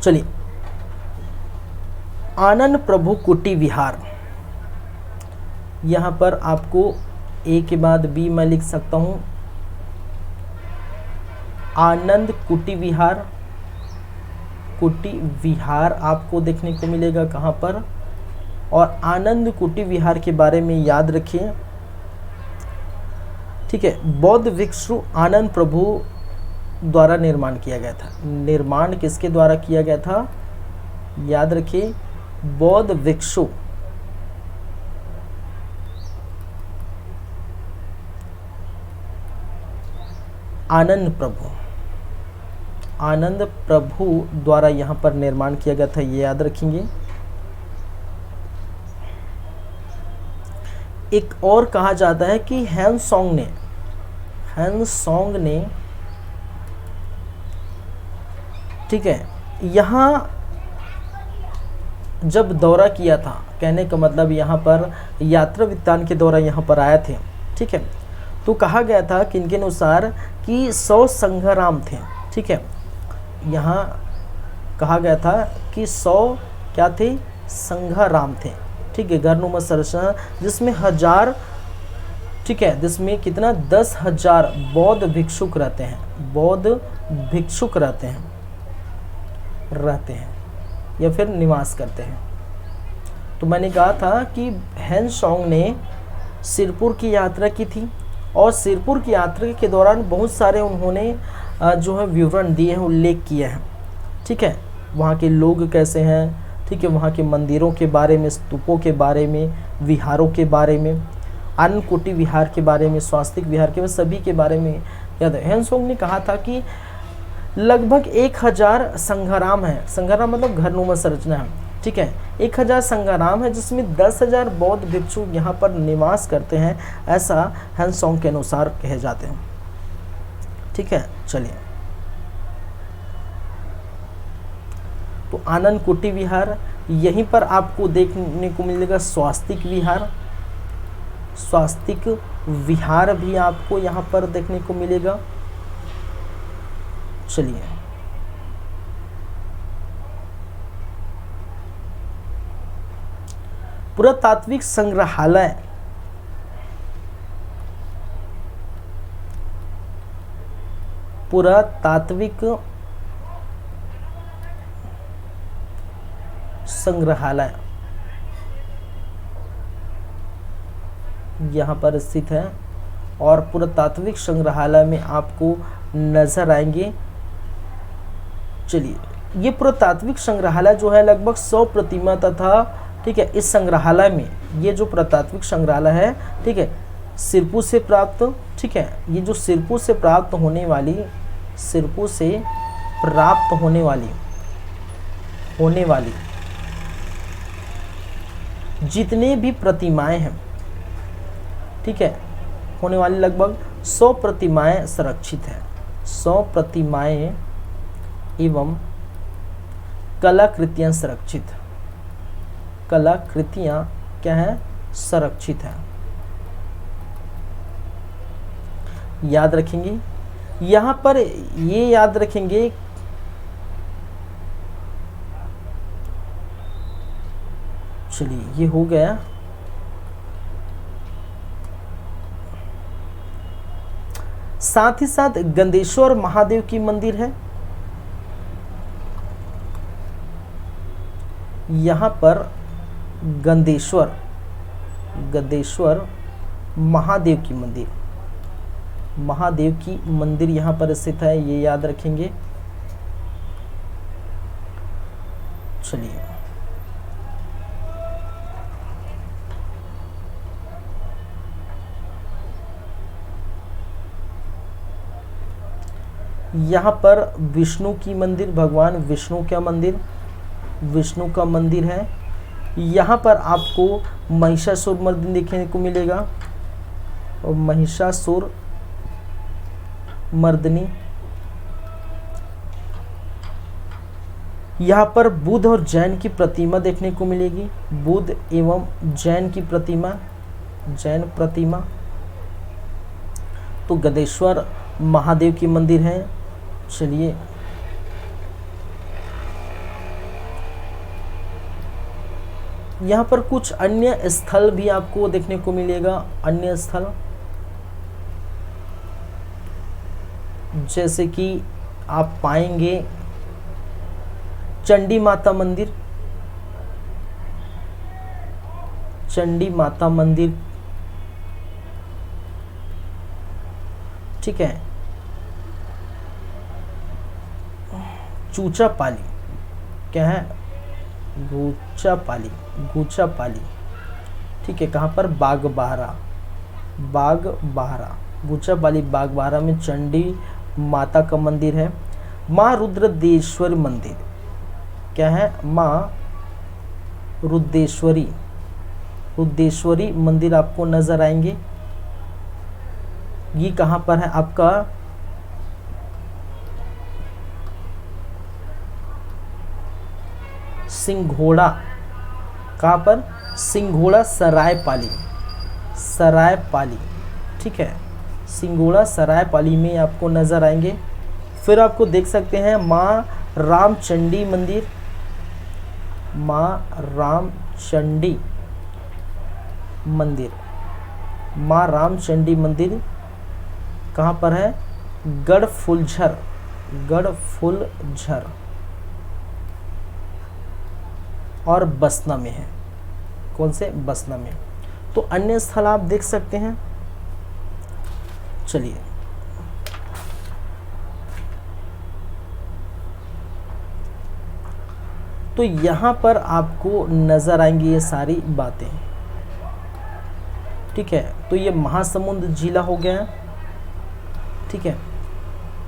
[SPEAKER 1] चलिए, आनंद प्रभु कुटी विहार। यहाँ पर आपको ए के बाद बी मैं लिख सकता हूँ, आनंद कुटी विहार आपको देखने को मिलेगा कहाँ पर। और आनंद कुटी विहार के बारे में याद रखिए, ठीक है। बौद्ध भिक्षु आनंद प्रभु द्वारा निर्माण किया गया था। निर्माण किसके द्वारा किया गया था, याद रखिए, बौद्ध भिक्षु आनंद प्रभु, आनंद प्रभु द्वारा यहाँ पर निर्माण किया गया था, ये याद रखेंगे। एक और कहा जाता है कि हैंसोंग ने ठीक है यहाँ जब दौरा किया था, कहने का मतलब यहाँ पर यात्रा वृत्तांत के दौरान यहाँ पर आए थे, ठीक है। तो कहा गया था कि इनके अनुसार कि 100 संघराम थे, ठीक है। यहाँ कहा गया था कि 100 क्या थे, संघराम थे, ठीक है। घरनुमा संरचना जिसमें 1000, ठीक है, जिसमें कितना 10,000 बौद्ध भिक्षुक रहते हैं, बौद्ध भिक्षुक रहते हैं या फिर निवास करते हैं। तो मैंने कहा था कि हैंसोंग ने सिरपुर की यात्रा की थी और सिरपुर की यात्रा के दौरान बहुत सारे उन्होंने जो है विवरण दिए हैं, उल्लेख किए हैं, ठीक है। वहाँ के लोग कैसे हैं, ठीक है, वहाँ के मंदिरों के बारे में, स्तूपों के बारे में, विहारों के बारे में, अन्नकूटी विहार के बारे में, स्वास्तिक विहार के, सभी के बारे में याद है। हैंसोंग ने कहा था कि लगभग 1000 संघराम है, संघराम मतलब घरनुमा संरचना है, ठीक है। 1000 संघराम है जिसमें 10,000 बौद्ध भिक्षु यहाँ पर निवास करते हैं, ऐसा हैंसोंग के अनुसार कहे जाते हैं, ठीक है। चलिए, तो आनंद कुटी विहार, यहीं पर आपको देखने को मिलेगा स्वास्तिक विहार, स्वास्तिक विहार भी आपको यहाँ पर देखने को मिलेगा। चलिए, पुरातात्विक संग्रहालय, पुरातात्विक संग्रहालय यहाँ पर स्थित है और पुरातात्विक संग्रहालय में आपको नजर आएंगे। चलिए, ये पुरातात्विक संग्रहालय जो है लगभग 100 प्रतिमा तथा, ठीक है, इस संग्रहालय में ये जो पुरातात्विक संग्रहालय है, ठीक है, सिरपुर से प्राप्त, ठीक है, ये जो सिरपुर से प्राप्त होने वाली, सिरपुर से प्राप्त होने वाली जितने भी प्रतिमाएं हैं, ठीक है, होने वाली लगभग 100 प्रतिमाएं संरक्षित हैं, 100 प्रतिमाएं एवं कलाकृतियां संरक्षित, कलाकृतियां क्या है, संरक्षित है। याद रखेंगे, यहां पर ये याद रखेंगे, चलिए ये हो गया। साथ ही साथ गंदेश्वर महादेव की मंदिर है, यहाँ पर गंदेश्वर महादेव की मंदिर यहाँ पर स्थित है, ये याद रखेंगे। चलिए, यहाँ पर विष्णु की मंदिर, भगवान विष्णु का मंदिर है। यहाँ पर आपको महिषासुर मर्दिनी देखने को मिलेगा और महिषासुर मर्दिनी, यहाँ पर बुद्ध और जैन की प्रतिमा देखने को मिलेगी, बुद्ध एवं जैन की प्रतिमा, जैन प्रतिमा। तो गंदेश्वर महादेव की मंदिर है। चलिए, यहाँ पर कुछ अन्य स्थल भी आपको देखने को मिलेगा, अन्य स्थल जैसे कि आप पाएंगे चंडी माता मंदिर, चंडी माता मंदिर, ठीक है। चूचापाली क्या है, गूचापाली, ठीक है, कहाँ पर, बागबाहरा, गूचापाली बागबाहरा में चंडी माता का मंदिर है। माँ रुद्रदेश्वरी मंदिर क्या है? माँ रुद्रेश्वरी मंदिर आपको नजर आएंगे। ये कहाँ पर है आपका? सिंघोड़ा। कहाँ पर? सिंघोड़ा सरायपाली, ठीक है, सिंघोड़ा सरायपाली में आपको नजर आएंगे। फिर आपको देख सकते हैं माँ रामचंडी मंदिर। माँ रामचंडी मंदिर कहाँ पर है? गढ़फुलझर और बसना में है। कौन से? बसना में। तो अन्य स्थल आप देख सकते हैं। चलिए, तो यहाँ पर आपको नजर आएंगी ये सारी बातें, ठीक है। तो ये महासमुंद जिला हो गया, ठीक है।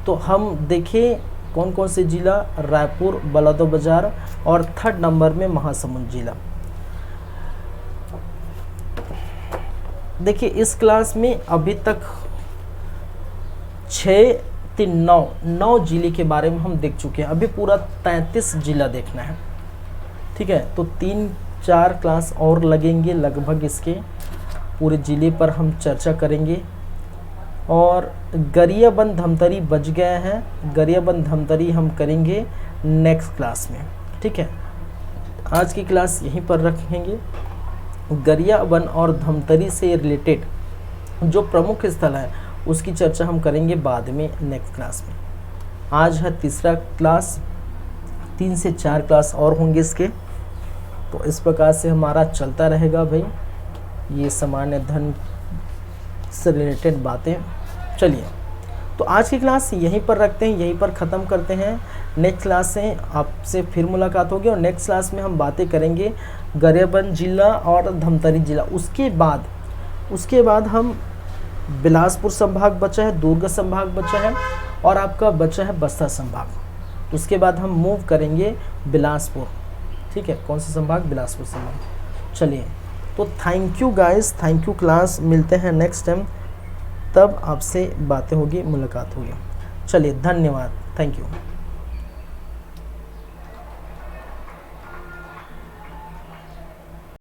[SPEAKER 1] तो हम देखें कौन कौन से जिला? रायपुर, बलौदाबाजार और 3rd नंबर में महासमुंद जिला। देखिए इस क्लास में अभी तक 6, 3, 9 जिले के बारे में हम देख चुके हैं। अभी पूरा 33 जिला देखना है, ठीक है। तो 3-4 क्लास और लगेंगे लगभग, इसके पूरे जिले पर हम चर्चा करेंगे। और गरियाबंद धमतरी बच गया है, गरियाबंद धमतरी हम करेंगे नेक्स्ट क्लास में, ठीक है। आज की क्लास यहीं पर रखेंगे। गरियाबंद और धमतरी से रिलेटेड जो प्रमुख स्थल है उसकी चर्चा हम करेंगे बाद में नेक्स्ट क्लास में। आज है 3रा क्लास, 3 से 4 क्लास और होंगे इसके। तो इस प्रकार से हमारा चलता रहेगा भाई, ये सामान्य धन से रिलेटेड बातें। चलिए, तो आज की क्लास यहीं पर रखते हैं, यहीं पर ख़त्म करते हैं। नेक्स्ट क्लास से आपसे फिर मुलाकात होगी और नेक्स्ट क्लास में हम बातें करेंगे गरियाबंद जिला और धमतरी जिला। उसके बाद हम बिलासपुर संभाग बचा है, दुर्ग संभाग बचा है और आपका बचा है बस्तर संभाग। उसके बाद हम मूव करेंगे बिलासपुर, ठीक है। कौन सा संभाग? बिलासपुर संभाग। चलिए, तो thank you guys, thank you class. मिलते हैं नेक्स्ट टाइम, तब आपसे बातें होगी, मुलाकात होगी। चलिए, धन्यवाद, थैंक यू।